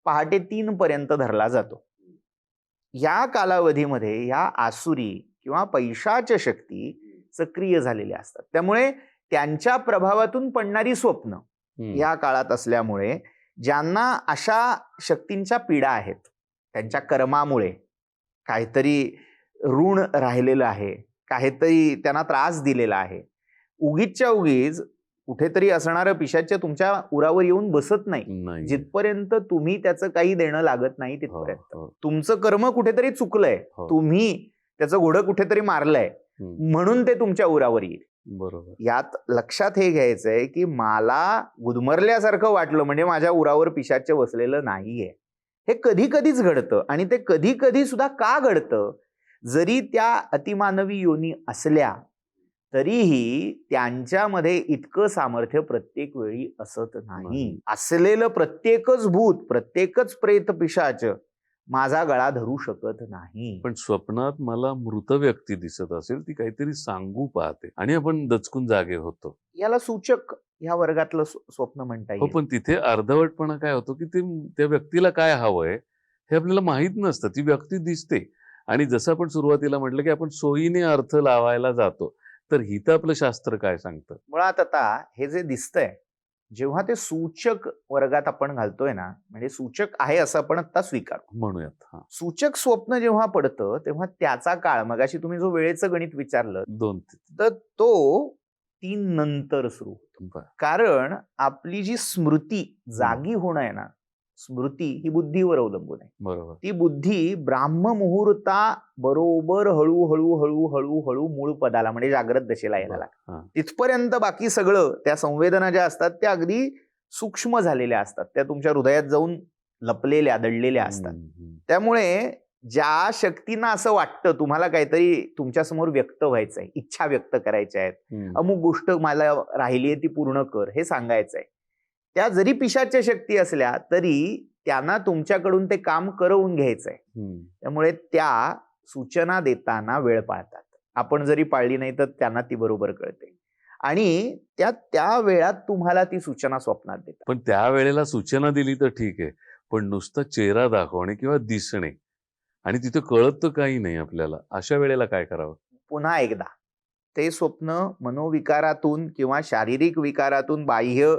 पहाटे 3 पर्यंत धरला जातो. या कालावधीमध्ये या आसुरी किंवा पैशाच शक्ती सक्रिय झालेल्या असतात. त्यामुळे त्यांच्या प्रभावातून पडणारी स्वप्न या काळात असल्यामुळे ज्यांना अशा शक्तींच्या पीडा आहेत, त्यांच्या कर्मामुळे काहीतरी ऋण राहिलेलं आहे, काहीतरी त्यांना त्रास दिलेला आहे, उगीचच्या उगीच कुठेतरी असणारं पिशाच्य तुमच्या उरावर येऊन बसत नाही. जिथपर्यंत तुम्ही त्याचं काही देणं लागत नाही तिथपर्यंत तुमचं कर्म कुठेतरी चुकलंय, तुम्ही त्याचं घोडं कुठेतरी मारलंय म्हणून ते तुमच्या उरावर येईल. बरोबर. यात लक्षात हे घ्यायचंय की मला गुदमरल्यासारखं वाटलं म्हणजे माझ्या उरावर पिशाच्य बसलेलं नाहीये. हे कधी कधीच घडतं आणि ते कधी कधी सुद्धा का घडतं? जरी त्या अतिमानवी योनी असल्या तरीही त्यांच्यामध्ये इतकं सामर्थ्य प्रत्येक वेळी असत नाही. असलेलं प्रत्येकच भूत, प्रत्येकच प्रेत पिशाच माझा गळा धरू शकत नाही. पण स्वप्नात मला मृत व्यक्ती दिसत असेल, ती काहीतरी सांगू पाहते आणि आपण दचकून जागे होतो. याला सूचक ह्या वर्गातलं स्वप्न म्हणता येईल. पण तिथे अर्धवटपणा काय होतो की ते त्या व्यक्तीला काय हवंय हे आपल्याला माहित नसतं. ती व्यक्ती दिसते आणि जसं आपण सुरुवातीला म्हटलं की आपण सोयीने अर्थ लावायला जातो, तर हिथं आपलं शास्त्र काय सांगतं? मुळात आता हे जे दिसतंय, जेव्हा ते सूचक वर्गात आपण घालतोय ना, म्हणजे सूचक आहे असं आपण आता स्वीकारू म्हणूयात. सूचक स्वप्न जेव्हा पडतं तेव्हा त्याचा काळ, मगाशी तुम्ही जो वेळेचं गणित विचारलं 2 तर तो 3 नंतर सुरू होतो. कारण आपली जी स्मृती जागी होणं आहे ना, स्मृती ही बुद्धीवर अवलंबून आहे. बरोबर. ती बुद्धी ब्राह्म मुहूर्ता बरोबर हळूहळू हळूहळू हळू मूळ पदाला म्हणजे जागृत दशेला यायला लागतं. तिथपर्यंत बाकी सगळं त्या संवेदना ज्या असतात त्या अगदी सूक्ष्म झालेल्या असतात, त्या तुमच्या हृदयात जाऊन लपलेल्या दडलेल्या असतात. त्यामुळे ज्या शक्तींना असं वाटतं तुम्हाला काहीतरी तुमच्या समोर व्यक्त व्हायचंय, इच्छा व्यक्त करायच्या आहेत, अमुक गोष्ट मला राहिली आहे ती पूर्ण कर हे सांगायचंय, त्या जरी पिशाच्य शक्ती असल्या तरी त्यांना तुमच्याकडून ते काम करवून घ्यायचंय. त्यामुळे त्या सूचना देताना वेळ पाळतात. आपण जरी पाळली नाही तर त्यांना ती बरोबर कळते आणि त्या वेळात तुम्हाला ती सूचना स्वप्नात देतात. पण त्या वेळेला सूचना दिली तर ठीक आहे, पण नुसतं चेहरा दाखवणे किंवा दिसणे आणि तिथे कळत तर काही नाही आपल्याला, अशा वेळेला काय करावं? पुन्हा एकदा ते स्वप्न मनोविकारातून किंवा शारीरिक विकारातून बाह्य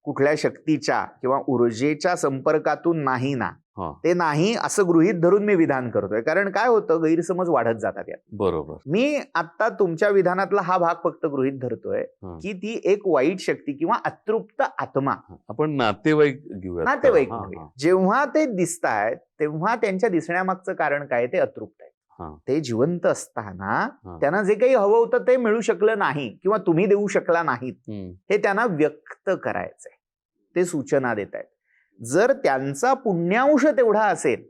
कुठल्या शक्तीच्या किंवा ऊर्जेच्या संपर्कातून नाही ना, हा. ते नाही असं गृहीत धरून मी विधान करतोय. कारण काय होतं, गैरसमज वाढत जातात यात. बरोबर. मी आता तुमच्या विधानातला हा भाग फक्त गृहीत धरतोय हा. की ती एक वाईट शक्ती किंवा अतृप्त आत्मा, आपण नातेवाईक घेऊया. नातेवाईक म्हणूया. जेव्हा ते दिसतायत तेव्हा त्यांच्या दिसण्यामागचं कारण काय, ते अतृप्त आहे. ते जिवंत असताना त्यांना जे काही हवं होतं ते मिळू शकलं नाही किंवा तुम्ही देऊ शकला नाहीत, हे त्यांना व्यक्त करायचंय. ते सूचना देत आहेत. जर त्यांचा पुण्यांश तेवढा असेल,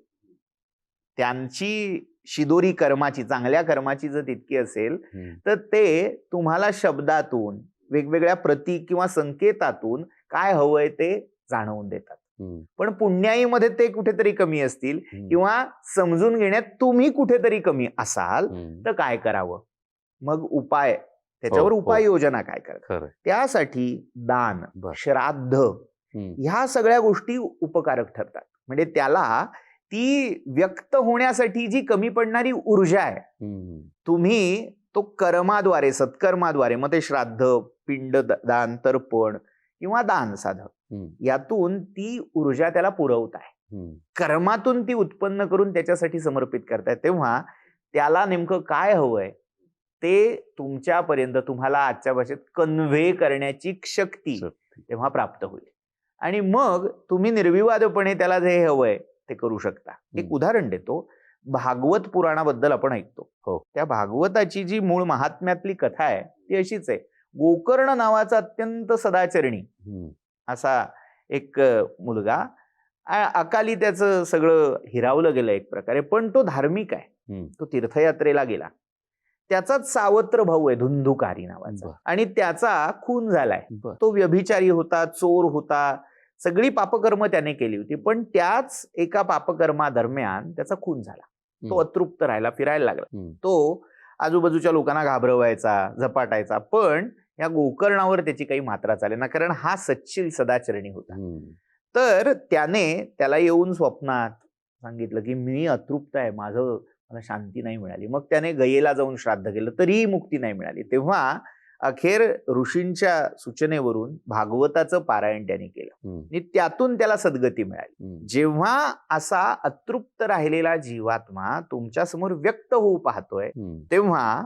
त्यांची शिदोरी कर्माची, चांगल्या कर्माची जर तितकी असेल, तर ते तुम्हाला शब्दातून, वेगवेगळ्या प्रतीक किंवा संकेतातून काय हवंय ते जाणवून देतात. पण पुण्याईमध्ये ते कुठेतरी कमी असतील किंवा समजून घेण्यात तुम्ही कुठेतरी कमी असाल, तर काय करावं? मग उपाय, त्याच्यावर उपाययोजना काय करायचं? त्यासाठी दान, श्राद्ध ह्या सगळ्या गोष्टी उपकारक ठरतात. म्हणजे त्याला ती व्यक्त होण्यासाठी जी कमी पडणारी ऊर्जा आहे, तुम्ही तो कर्माद्वारे, सत्कर्माद्वारे, मग ते श्राद्ध, पिंड दान, तर्पण किंवा दान साधक, यातून ती ऊर्जा त्याला पुरवताय, कर्मातून ती उत्पन्न करून त्याच्यासाठी समर्पित करताय. तेव्हा त्याला नेमकं काय हवंय ते तुमच्यापर्यंत, तुम्हाला आजच्या भाषेत कन्व्हे करण्याची शक्ती तेव्हा प्राप्त होईल. आणि मग तुम्ही निर्विवादपणे त्याला जे हवंय ते करू शकता. एक उदाहरण देतो. भागवत पुराणाबद्दल आपण ऐकतो. त्या भागवताची जी मूळ महात्म्यातली कथा आहे ती अशीच आहे. गोकर्ण नावाचा अत्यंत सदाचरणी असा एक मुलगा, अकाली त्याचं सगळं हिरावलं गेलं एक प्रकारे, पण तो धार्मिक आहे. तो तीर्थयात्रेला गेला. त्याचाच सावत्र भाऊ आहे धुंधुकारी नावाचा, आणि त्याचा खून झालाय. तो व्यभिचारी होता, चोर होता, सगळी पापकर्म त्याने केली होती. पण त्याच एका पापकर्मादरम्यान त्याचा खून झाला. तो अतृप्त राहिला, फिरायला लागला. तो आजूबाजूच्या लोकांना घाबरवायचा, झपाटायचा, पण या गोकर्णावर त्याची काही मात्रा चाले ना, कारण हा सच्चिल सदाचरणी होता. तर त्याने त्याला येऊन स्वप्नात सांगितलं की मी अतृप्त आहे, मला शांती नाही मिळाली. मग त्याने गयेला जाऊन श्राद्ध केलं, तरीही मुक्ती नाही मिळाली. तेव्हा अखेर ऋषींच्या सूचनेवरून भागवताचं पारायण त्याने केलं आणि त्यातून त्याला सद्गती मिळाली. जेव्हा असा अतृप्त राहिलेला जीवात्मा तुमच्या समोर व्यक्त होऊ पाहतोय, तेव्हा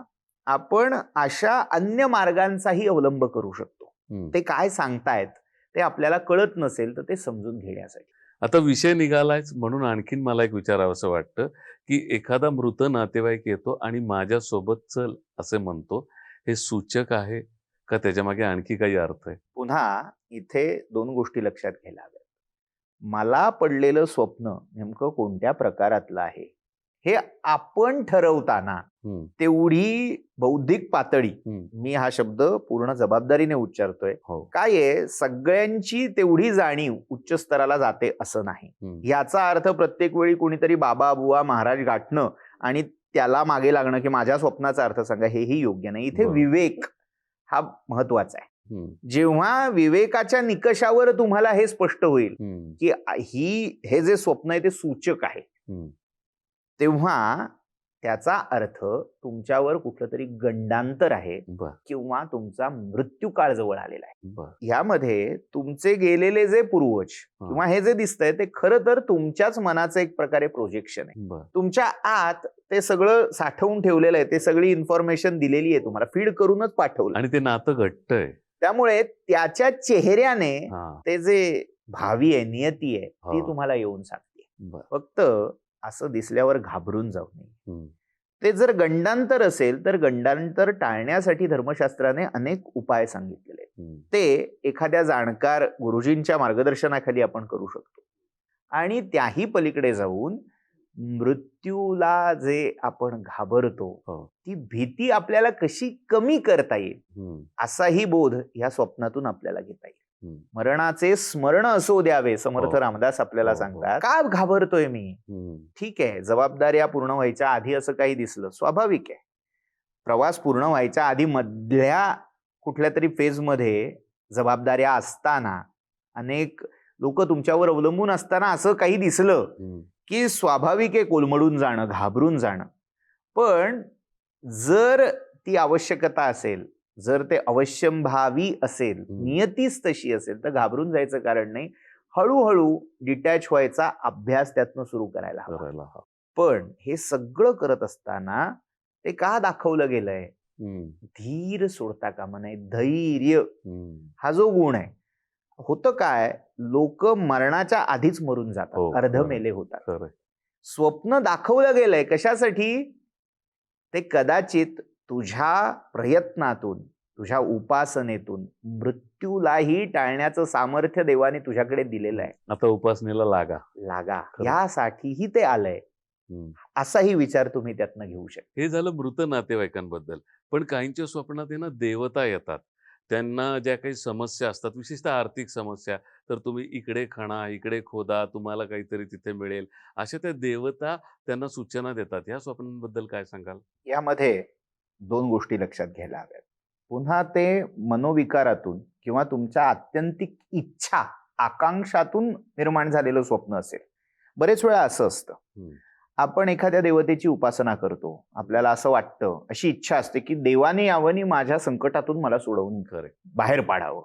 आपण अशा अन्य मार्गांचाही अवलंब करू शकतो. ते काय सांगतायत ते आपल्याला कळत नसेल तर ते समजून घेण्यासाठी. आता विषय निघालायच म्हणून आणखीन मला एक विचारावंसं वाटतं की एखादा मृत नातेवाईक येतो आणि माझ्या सोबत चल असे म्हणतो, हे सूचक आहे का त्याच्या मागे आणखी काही अर्थ आहे? पुन्हा इथे दोन गोष्टी लक्षात घ्यायला हव्यात. मला पडलेलं स्वप्न नेमकं कोणत्या प्रकारातलं आहे हे आपण ठरवताना तेवढी बौद्धिक पातळी, मी हा शब्द पूर्ण जबाबदारीने उच्चारतोय, काय आहे, सगळ्यांची तेवढी जाणीव उच्च स्तराला जाते असं नाही. याचा अर्थ प्रत्येक वेळी कोणीतरी बाबा बुवा महाराज गाठणं आणि त्याला मागे लागणं की माझ्या स्वप्नाचा अर्थ सांगा, हेही योग्य नाही. इथे विवेक हा महत्वाचा आहे. जेव्हा विवेकाच्या निकषावर तुम्हाला हे स्पष्ट होईल की हे जे स्वप्न आहे ते सूचक आहे, तेव्हा त्याचा अर्थ तुमच्यावर कुठलं तरी गंडांतर आहे किंवा तुमचा मृत्यू काळ जवळ आलेला आहे. यामध्ये तुमचे गेलेले जे पूर्वज किंवा हे जे दिसतंय ते खरं तर तुमच्याच मनाचं एक प्रकारे प्रोजेक्शन आहे. तुमच्या आत ते सगळं साठवून ठेवलेलं आहे, ते सगळी इन्फॉर्मेशन दिलेली आहे, तुम्हाला फीड करूनच पाठवलं आणि ते नातं घट्ट आहे. त्यामुळे त्याच्या चेहऱ्याने ते जे भावी आहे, नियती आहे, ती तुम्हाला येऊन सांगते. फक्त असं दिसल्यावर घाबरून जाऊ नये. ते जर गंडांतर असेल तर गंडांतर टाळण्यासाठी धर्मशास्त्राने अनेक उपाय सांगितलेले आहेत. ते एखाद्या जाणकार गुरुजींच्या मार्गदर्शनाखाली आपण करू शकतो. आणि त्याही पलीकडे जाऊन मृत्यूला जे आपण घाबरतो, ती भीती आपल्याला कशी कमी करता येईल असाही बोध या स्वप्नातून आपल्याला घेता येईल. मरणाचे स्मरण असो द्यावे, समर्थ रामदास आपल्याला सांगतात. का घाबरतोय मी? ठीक आहे, जबाबदाऱ्या पूर्ण व्हायच्या आधी असं काही दिसलं, स्वाभाविक आहे. प्रवास पूर्ण व्हायच्या आधी मधल्या कुठल्या तरी फेजमध्ये जबाबदाऱ्या असताना, अनेक लोक तुमच्यावर अवलंबून असताना असं काही दिसलं की स्वाभाविक आहे कोलमडून जाणं, घाबरून जाणं. पण जर ती आवश्यकता असेल, जर ते अवश्यंभावी असेल, नियतीच तशी असेल, तर घाबरून जायचं कारण नाही. हळूहळू डिटॅच व्हायचा अभ्यास त्यातनं सुरू करायला हवा. पण हे सगळं करत असताना ते का दाखवलं गेलंय? धीर सोडता कामा नये. धैर्य हा जो गुण आहे. होतं काय, लोक मरणाच्या आधीच मरून जातात, अर्ध मेले होतात. स्वप्न दाखवलं गेलंय कशासाठी? ते कदाचित तुझ्या प्रयत्नातून, तुझ्या उपासनेतून मृत्यूलाही टाळण्याचं सामर्थ्य देवाने तुझ्याकडे दिलेलं आहे. आता उपासनेला लागा यासाठीही ते आलंय, असाही विचार तुम्ही त्यातनं घेऊ शकता. हे झालं मृत नातेवाईकांबद्दल. पण काहींच्या स्वप्नात आहे ना देवता येतात. त्यांना ज्या काही समस्या असतात, विशेषतः आर्थिक समस्या, तर तुम्ही इकडे खणा, इकडे खोदा, तुम्हाला काहीतरी तिथे मिळेल, अशा त्या देवता त्यांना सूचना देतात. या स्वप्नांबद्दल काय सांगाल? यामध्ये 2 गोष्टी लक्षात घ्यायला हव्यात. पुन्हा ते मनोविकारातून किंवा तुमच्या आत्यंतिक इच्छा, आकांक्षातून निर्माण झालेलं स्वप्न असेल. बरेच वेळा असं असतं, आपण एखाद्या देवतेची उपासना करतो, आपल्याला असं वाटतं, अशी इच्छा असते की देवाने यावं आणि माझ्या संकटातून मला सोडवून बाहेर पाडावं.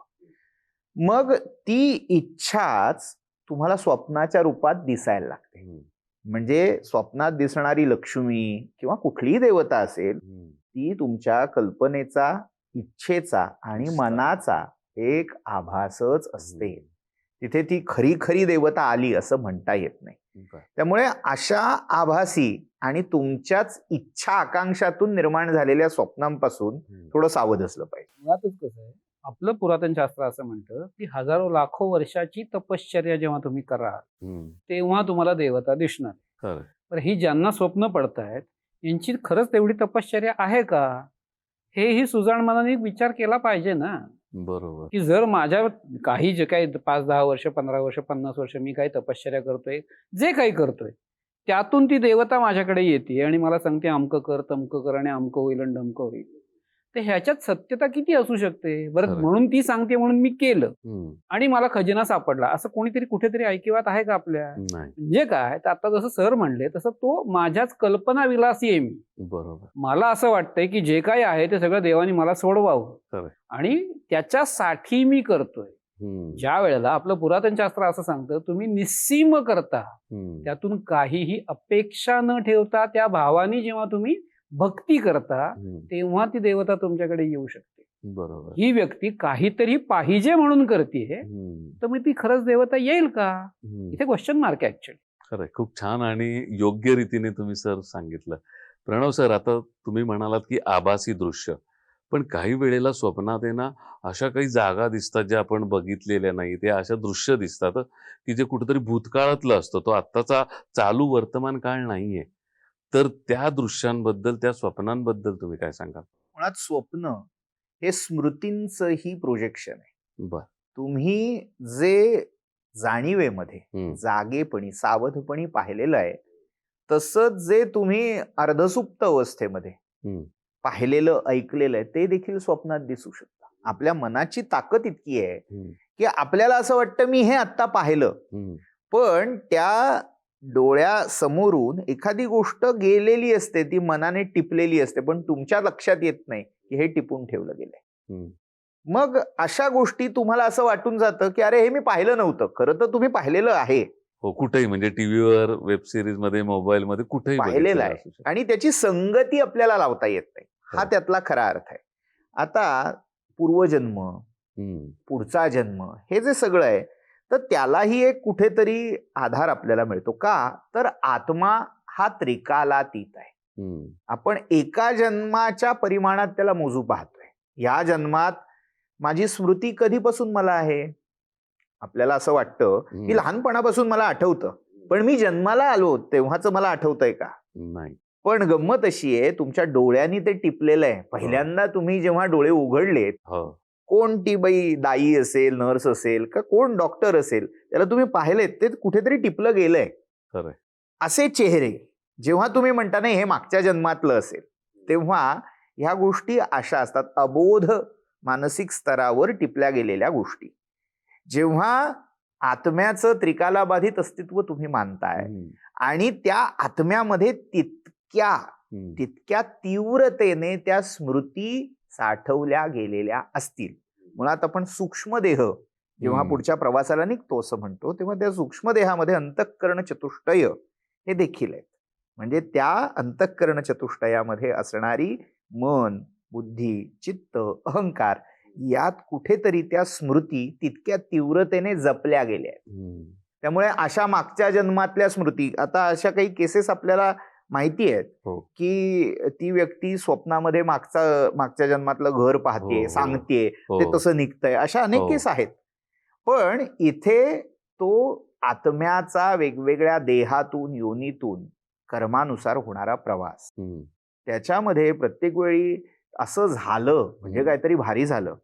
मग ती इच्छाच तुम्हाला स्वप्नाच्या रूपात दिसायला लागते. म्हणजे स्वप्नात दिसणारी लक्ष्मी किंवा कुठलीही देवता असेल, ती तुमच्या कल्पनेचा, इच्छेचा आणि मनाचा एक आभासच असते. तिथे ती खरी खरी देवता आली असं म्हणता येत नाही. त्यामुळे अशा आभासी आणि तुमच्याच इच्छा आकांक्षातून निर्माण झालेल्या स्वप्नांपासून थोडं सावध असलं पाहिजे. मुळातच कसं आहे, आपलं पुरातन शास्त्र असं म्हणतं की हजारो लाखो वर्षाची तपश्चर्या जेव्हा तुम्ही कराल तेव्हा तुम्हाला देवता दिसणार. तर ही ज्यांना स्वप्न पडतायत यांची खरंच तेवढी तपश्चर्या आहे का, हेही सुजाण मनाने विचार केला पाहिजे ना. बरोबर. की जर माझ्या काही जे काही 5-10 वर्ष, 15 वर्ष, 50 वर्ष मी काही तपश्चर्या करतोय, जे काही करतोय, त्यातून ती देवता माझ्याकडे येते आणि मला सांगते अमकं कर, तमकं कर आणि अमकं होईल आणि डमकं होईल, तर ह्याच्यात सत्यता किती असू शकते बरं? म्हणून ती सांगते म्हणून मी केलं आणि मला खजिना सापडला, असं कोणीतरी कुठेतरी ऐकिवात आहे का आपल्या? म्हणजे काय, तर आता जसं सर म्हणले तसं तो माझ्याच कल्पना विलासी आहे मी. बरोबर. मला असं वाटतंय की जे काही आहे ते सगळं देवाने मला सोडवावं आणि त्याच्यासाठी मी करतोय. ज्या वेळेला आपलं पुरातन शास्त्र असं सांगतं, तुम्ही निस्सीम करता, त्यातून काहीही अपेक्षा न ठेवता त्या भावाने जेव्हा तुम्ही भक्ती करता तेव्हा ती देवता तुमच्याकडे येऊ शकते. बरोबर. ही व्यक्ती काहीतरी पाहिजे म्हणून करते, तर मग ती खरंच देवता येईल का? इथे क्वेश्चन मार्क आहे ऍक्च्युअली. खरंय, खूप छान आणि योग्य रीतीने तुम्ही सर सांगितलं. प्रणव सर, आता तुम्ही म्हणालात की आभासी दृश्य, पण काही वेळेला स्वप्नात आहे ना अशा काही जागा दिसतात ज्या आपण बघितलेल्या नाही, ते अशा दृश्य दिसतात की जे कुठेतरी भूतकाळातलं असतं, तो आत्ताचा चालू वर्तमान काळ नाहीये. तर त्या दृश्यांबद्दल, त्या स्वप्नांबद्दल तुम्ही काय सांगाल? मुळात स्वप्न हे स्मृतींचंही प्रोजेक्शन आहे. बर. तुम्ही जे जाणीवेमध्ये, जागेपणी, सावधपणी पाहिलेलं आहे, तसंच जे तुम्ही अर्धसुप्त अवस्थेमध्ये पाहिलेलं, ऐकलेलं आहे, ते देखील स्वप्नात दिसू शकतं. आपल्या मनाची ताकद इतकी आहे की आपल्याला असं वाटतं मी हे आत्ता पाहिलं, पण त्या डोळ्यासमोरून एखादी गोष्ट गेलेली असते, ती मनाने टिपलेली असते, पण तुमच्या लक्षात येत नाही की हे टिपून ठेवलं गेलंय. मग अशा गोष्टी तुम्हाला असं वाटून जातं की अरे हे मी पाहिलं नव्हतं, खरं तर तुम्ही पाहिलेलं आहे. हो, कुठेही, म्हणजे टीव्हीवर, वेब सिरीज मध्ये, मोबाईल मध्ये, कुठेही पाहिलेलं आहे आणि त्याची संगती आपल्याला लावता येत नाही. हा त्यातला खरा अर्थ आहे. आता पूर्वजन्म, पुढचा जन्म, हे जे सगळं आहे, तर त्यालाही एक कुठेतरी आधार आपल्याला मिळतो का, तर आत्मा हा त्रिकालातीत आहे. आपण एका जन्माच्या परिमाणात त्याला मोजू पाहतोय. या जन्मात माझी स्मृती कधीपासून मला आहे? आपल्याला असं वाटतं की लहानपणापासून मला आठवतं, पण मी जन्माला आलो तेव्हाच मला आठवतंय का? नाही. पण गंमत अशी आहे, तुमच्या डोळ्यांनी ते टिपलेलं आहे. पहिल्यांदा तुम्ही जेव्हा डोळे उघडलेत, कोणती बाई, दाई असेल, नर्स असेल, का कोण डॉक्टर असेल, त्याला तुम्ही पाहिलेत, ते कुठेतरी टिपलं गेलंय. असे चेहरे जेव्हा तुम्ही म्हणता नाही हे मागच्या जन्मातलं असेल, तेव्हा ह्या गोष्टी अशा असतात, अबोध मानसिक स्तरावर टिपल्या गेलेल्या गोष्टी. जेव्हा आत्म्याचं त्रिकालाबाधित अस्तित्व तुम्ही मानताय आणि त्या आत्म्यामध्ये तितक्या तीव्रतेने त्या स्मृती साठवल्या गेलेल्या असतील. मुळात आपण सूक्ष्मदेह जेव्हा पुढच्या प्रवासाला निघतो असं म्हणतो, तेव्हा त्या सूक्ष्मदेहामध्ये अंतःकरण चतुष्टय हे देखील आहेत. म्हणजे त्या अंतःकरण चतुष्टयामध्ये असणारी मन, बुद्धी, चित्त, अहंकार यात कुठेतरी त्या स्मृती तितक्या तीव्रतेने जपल्या गेल्या आहेत. त्यामुळे अशा मागच्या जन्मातल्या स्मृती, आता अशा काही केसेस आपल्याला माहिती आहेत की ती व्यक्ती स्वप्नामध्ये मागच्या जन्मातलं घर पाहते, सांगते, ते तसं निघतंय, अशा अनेक केस आहेत. पण इथे तो आत्म्याचा वेगवेगळ्या देहातून, योनीतून कर्मानुसार होणारा प्रवास, त्याच्यामध्ये प्रत्येक वेळी असं झालं म्हणजे काहीतरी भारी झालं,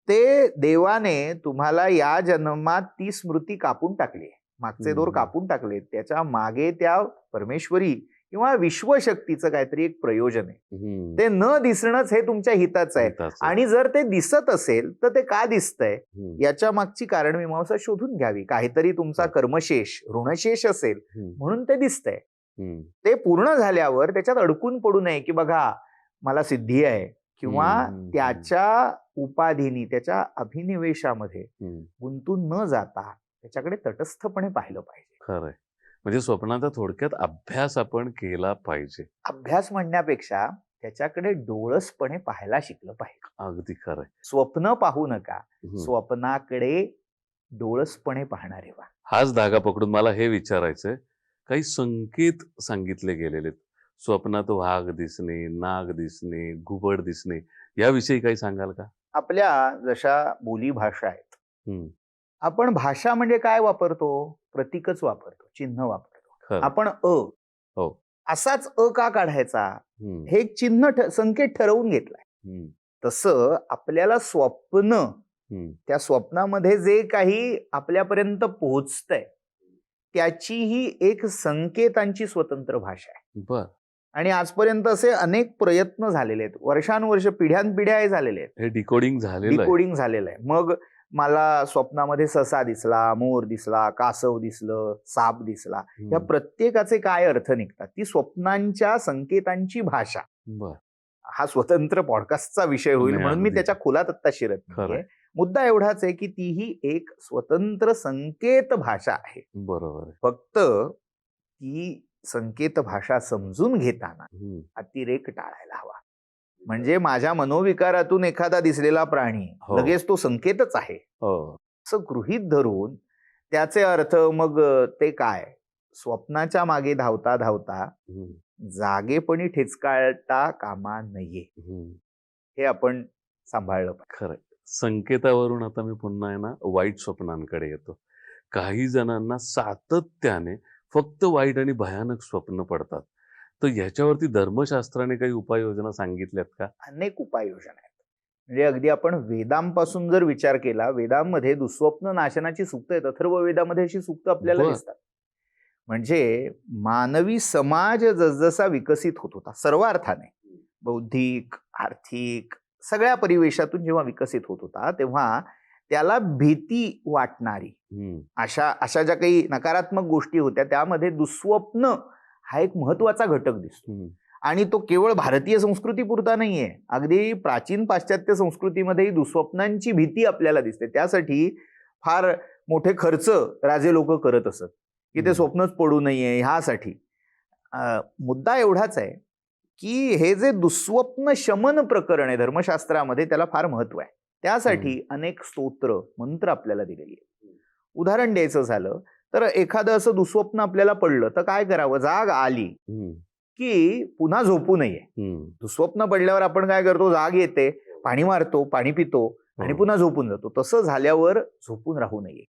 ते देवाने तुम्हाला या जन्मात ती स्मृती कापून टाकली, मागचे दोर कापून टाकले. त्याच्या मागे त्या परमेश्वरी किंवा विश्वशक्तीचं काहीतरी एक प्रयोजन आहे. ते न दिसणंच हे तुमच्या हिताचं आहे. आणि जर ते दिसत असेल तर ते का दिसतंय याच्या मागची कारणमीमांसा शोधून घ्यावी. काहीतरी तुमचा कर्मशेष, ऋणशेष असेल म्हणून ते दिसतंय. ते पूर्ण झाल्यावर त्याच्यात अडकून पडू नये की बघा मला सिद्धी आहे, किंवा त्याच्या उपाधीनी, त्याच्या अभिनिवेशामध्ये गुंतून न जाता त्याच्याकडे तटस्थपणे पाहिलं पाहिजे. खरंय. म्हणजे स्वप्नाचा थोडक्यात अभ्यास आपण केला पाहिजे. अभ्यास म्हणण्यापेक्षा त्याच्याकडे डोळसपणे पाहायला शिकलं पाहिजे. अगदी खरंय. स्वप्न पाहू नका, स्वप्नाकडे डोळसपणे पाहणारे व्हा. हाच धागा पकडून मला हे विचारायचंय, काही संकेत सांगितले गेलेले आहेत. स्वप्नात वाघ दिसणे, नाग दिसणे, घुबड दिसणे, याविषयी काही सांगाल का? आपल्या जशा बोली भाषा आहेत, आपण भाषा म्हणजे काय वापरतो? प्रतीकच वापरतो, चिन्ह वापरतो. आपण असाच का काढायचा, हे एक चिन्ह, संकेत ठरवून घेतलाय. तसं आपल्याला स्वप्न, त्या स्वप्नामध्ये जे काही आपल्यापर्यंत पोहोचतंय त्याचीही एक संकेतांची स्वतंत्र भाषा आहे. बर. आणि आजपर्यंत असे अनेक प्रयत्न झालेले आहेत, वर्षानुवर्ष, पिढ्यानपिढ्या हे झालेले आहेत. हे डिकोडिंग झालेलं आहे. मग मला स्वप्नामध्ये ससा दिसला, मोर दिसला, कासव दिसलं, साप दिसला, या प्रत्येकाचे काय अर्थ निघतात, ती स्वप्नांच्या संकेतांची भाषा. हा स्वतंत्र पॉडकास्टचा विषय होईल म्हणून मी त्याच्या खोलात आत्ता शिरत नाहीये. मुद्दा एवढाच आहे की तीही एक स्वतंत्र संकेत भाषा आहे. बरोबर. फक्त ती संकेत भाषा समजून घेताना अतिरेक टाळायला हवा. म्हणजे माझ्या मनोविकारातून एखादा दिसलेला प्राणी लगेच तो संकेतच आहे असं गृहीत धरून त्याचे अर्थ, मग ते काय, स्वप्नाच्या मागे धावता धावता जागेपणी ठेचकाळता कामा नये, हे आपण सांभाळलं पाहिजे. खरंय. संकेतावरून आता मी पुन्हा आहे ना वाईट स्वप्नांकडे येतो. काही जणांना सातत्याने फक्त वाईट आणि भयानक स्वप्न पडतात. तर ह्याच्यावरती धर्मशास्त्राने काही उपाययोजना सांगितल्यात का? अनेक उपाययोजना आहेत. म्हणजे अगदी आपण वेदांपासून जर विचार केला, वेदांमध्ये दुःस्वप्न नाशनाची सूक्त आहेत. अथर्ववेदामध्ये अशी सूक्त आपल्याला दिसतात. म्हणजे मानवी समाज जसजसा विकसित होत होता, सर्व अर्थाने बौद्धिक, आर्थिक, सगळ्या परिवेशातून जेव्हा विकसित होत होता, तेव्हा त्याला भीती वाटणारी अशा ज्या काही नकारात्मक गोष्टी होत्या, त्यामध्ये दुःस्वप्न हा एक महत्वाचा घटक दिसतो. आणि तो केवळ भारतीय संस्कृतीपुरता नाहीये, अगदी प्राचीन पाश्चात्य संस्कृतीमध्येही दुःस्वप्नांची भीती आपल्याला दिसते. त्यासाठी फार मोठे खर्च राजे लोक करत असत की ते स्वप्नच पडू नये ह्यासाठी. मुद्दा एवढाच आहे की हे जे दुःस्वप्न शमन प्रकरण आहे धर्मशास्त्रामध्ये, त्याला फार महत्व आहे. त्यासाठी अनेक स्तोत्र, मंत्र आपल्याला दिलेली आहेत. उदाहरण द्यायचं झालं तर एखादं असं दुःस्वप्न आपल्याला पडलं तर काय करावं? जाग आली की पुन्हा झोपू नये. दुःस्वप्न पडल्यावर आपण काय करतो? जाग येते, पाणी मारतो, पाणी पितो आणि पुन्हा झोपून जातो. तसं झाल्यावर झोपून राहू नये.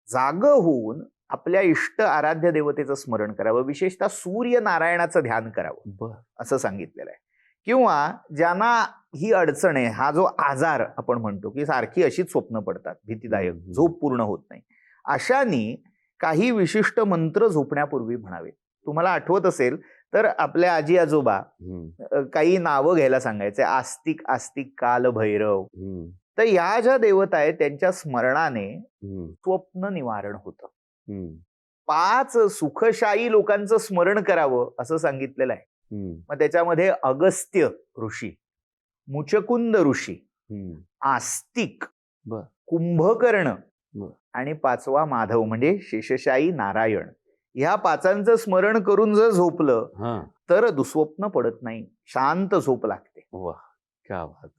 जाग होऊन आपल्या इष्ट आराध्य देवतेचं स्मरण करावं, विशेषतः सूर्यनारायणाचं ध्यान करावं असं सांगितलेलं आहे. किंवा ज्यांना ही अडचण आहे, हा जो आजार आपण म्हणतो की सारखी अशीच स्वप्न पडतात भीतीदायक, झोप पूर्ण होत नाही, अशानी काही विशिष्ट मंत्र झोपण्यापूर्वी म्हणावे. तुम्हाला आठवत असेल तर आपल्या आजी आजोबा काही नावं घ्यायला सांगायचे, आस्तिक, आस्तिक, काल भैरव. तर या ज्या देवता आहेत त्यांच्या स्मरणाने स्वप्न निवारण होतं. 5 सुखशाही लोकांचं स्मरण करावं असं सांगितलेलं आहे. मग त्याच्यामध्ये अगस्त्य ऋषी, मुचकुंद ऋषी, आस्तिक, बर. कुंभकर्ण बर. आणि 5वा माधव म्हणजे शेषशाही नारायण. ह्या 5 स्मरण करून जर झोपलं हा. तर दुःस्वप्न पडत नाही, शांत झोप लागते. वा, क्या बात.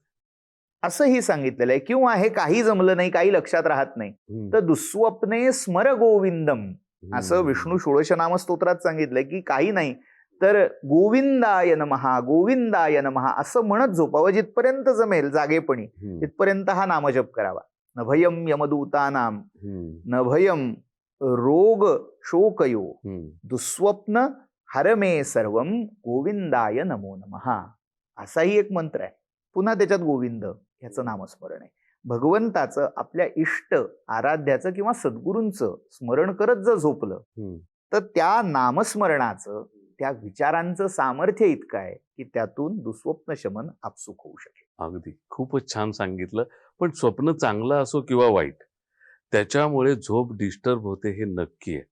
असंही सांगितलेलं आहे. किंवा हे काही जमलं नाही, काही लक्षात राहत नाही, तर दुःस्वप्ने स्मर गोविंदम असं विष्णू षोडश नाम स्तोत्रात सांगितलंय की काही नाही तर गोविंदाय नमः गोविंदाय नमः असं म्हणत झोपावं. जिथपर्यंत जमेल जागेपणी तिथपर्यंत हा नामजप करावा. न भयम यमदूतानाम, न भयम रोग शोकयो, दुःस्वप्न हरमे सर्वम गोविंदाय नमो नमः असाही एक मंत्र आहे. पुन्हा त्याच्यात गोविंद ह्याचं नामस्मरण आहे. भगवंताचं, आपल्या इष्ट आराध्याचं किंवा सद्गुरूंचं स्मरण करत जर झोपलं तर त्या नामस्मरणाचं, त्या विचारांचं सामर्थ्य इतकं आहे की त्यातून दुःस्वप्न शमन आपसूक होऊ शकेल. अगदी खूपच छान सांगितलं. पण स्वप्न चांगलं असो किंवा वाईट, त्याच्यामुळे झोप डिस्टर्ब होते हे नक्की आहे.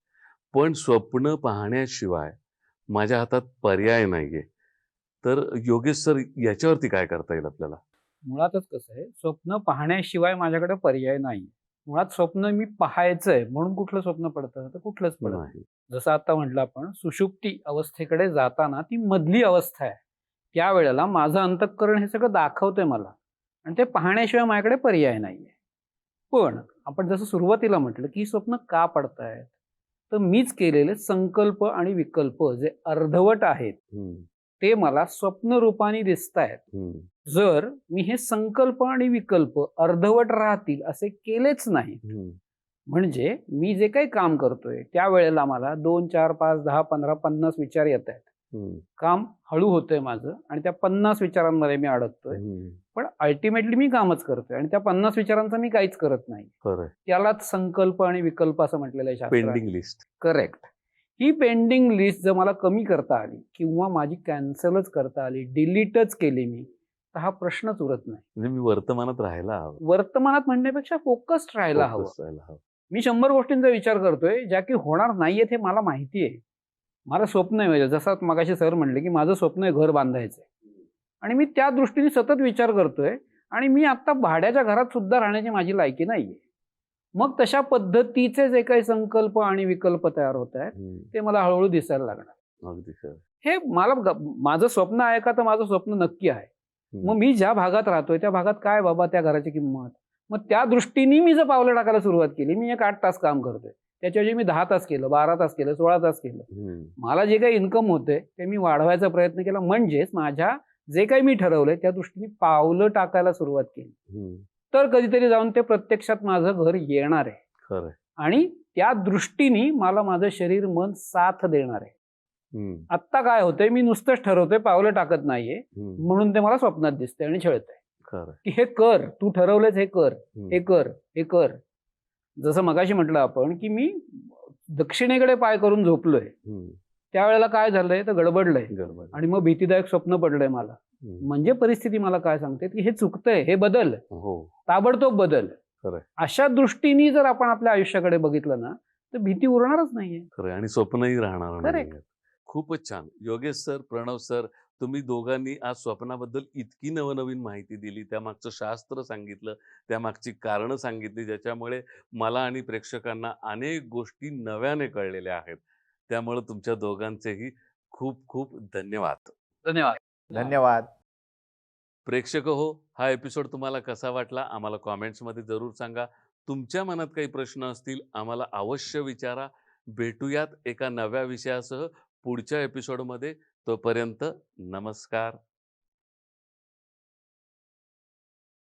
पण स्वप्न पाहण्याशिवाय माझ्या हातात पर्याय नाहीये. तर योगेश सर, याच्यावरती काय करता येईल आपल्याला? मुळातच कसं आहे, स्वप्न पाहण्याशिवाय माझ्याकडे पर्याय नाही. मुळात स्वप्न मी पाहायचंय म्हणून कुठलं स्वप्न पडतं तर कुठलंच पडत नाही. जसं आता म्हटलं आपण, सुषुप्ती अवस्थेकडे जाताना ती मधली अवस्था आहे, त्यावेळेला माझं अंतःकरण हे सगळं दाखवतंय मला, आणि ते पाहण्याशिवाय माझ्याकडे पर्याय नाहीये. पण आपण जसं सुरुवातीला म्हटलं की स्वप्न का पडतायत, तर मीच केलेले संकल्प आणि विकल्प जे अर्धवट आहेत ते मला स्वप्न रूपाने दिसतायत. जर मी हे संकल्प आणि विकल्प अर्धवट राहतील असे केलेच नाही, म्हणजे मी जे काही काम करतोय त्यावेळेला मला 2, 4, 5, 10, 15, 50 विचार येत आहेत. काम हळू होतंय माझं आणि त्या 50 विचारांमध्ये मी अडकतोय. पण अल्टिमेटली मी कामच करतोय आणि त्या 50 विचारांचं मी काहीच करत नाही. त्यालाच संकल्प आणि विकल्प असं म्हटलेलं आहे शास्त्रात. Pending list. करेक्ट. ही पेंडिंग लिस्ट जर मला कमी करता आली किंवा माझी कॅन्सलच करता आली, डिलीटच केली मी, तर हा प्रश्नच उरत नाही. म्हणजे मी वर्तमानात राहायला हवं. वर्तमानात म्हणण्यापेक्षा फोकस्ड राहायला हवं. मी 100 गोष्टींचा विचार करतोय ज्या की होणार नाहीयेत हे मला माहिती आहे. मला स्वप्न आहे, म्हणजे जसं मगाशी सर म्हणले की माझं स्वप्न आहे घर बांधायचंय आणि मी त्या दृष्टीने सतत विचार करतोय आणि मी आता भाड्याच्या घरात सुद्धा राहण्याची माझी लायकी नाहीये. मग तशा पद्धतीचे जे काही संकल्प आणि विकल्प तयार होत आहेत ते मला हळूहळू दिसायला लागणार. अगदी सर. हे मला माझं स्वप्न आहे का, तर माझं स्वप्न नक्की आहे. मग मी ज्या भागात राहतोय त्या भागात काय बाबा त्या घराची किंमत, मग त्या दृष्टीने मी जर पावलं टाकायला सुरुवात केली, मी एक 8 तास काम करतोय त्याच्याऐवजी मी 10 तास केलं, 12 तास केलं, 16 तास केलं, मला जे काही इन्कम होते ते मी वाढवायचा प्रयत्न केला, म्हणजेच माझ्या जे काही मी ठरवलंय त्या दृष्टीने पावलं टाकायला सुरुवात केली, तर कधीतरी जाऊन ते प्रत्यक्षात माझं घर येणार आहे. खरं. आणि त्या दृष्टीने मला माझं शरीर मन साथ देणार आहे. आत्ता काय होतंय, मी नुसतंच ठरवतोय, पावलं टाकत नाहीये, म्हणून ते मला स्वप्नात दिसतंय आणि छळतंय की हे कर, तू ठरवलंच, हे कर, हे कर, हे कर. जसं मगाशी म्हटलं आपण की मी दक्षिणेकडे पाय करून झोपलोय, त्यावेळेला काय झालंय तर गडबडलंय आणि मग भीतीदायक स्वप्न पडलंय मला. म्हणजे परिस्थिती मला काय सांगते की हे चुकतंय, हे बदल, ताबडतोब बदल. अशा दृष्टीने जर आपण आपल्या आयुष्याकडे बघितलं ना तर भीती उरणारच नाहीये. खरं. आणि स्वप्नही राहणार नाही. करेक्ट. खूपच छान. योगेश सर, प्रणव सर, तुम्ही दोघांनी आज स्वप्नाबद्दल इतकी नवनवीन माहिती दिली, त्यामागचं शास्त्र सांगितलं, त्यामागची कारणं सांगितली, ज्याच्यामुळे मला आणि प्रेक्षकांना अनेक गोष्टी नव्याने कळलेल्या आहेत. त्यामुळे तुमच्या दोघांचेही खूप खूप धन्यवाद. धन्यवाद. धन्यवाद. प्रेक्षक हो, हा एपिसोड तुम्हाला कसा वाटला आम्हाला कॉमेंट्समध्ये जरूर सांगा. तुमच्या मनात काही प्रश्न असतील आम्हाला अवश्य विचारा. भेटूयात एका नव्या विषयासह पुढच्या एपिसोडमध्ये. तोपर्यंत नमस्कार.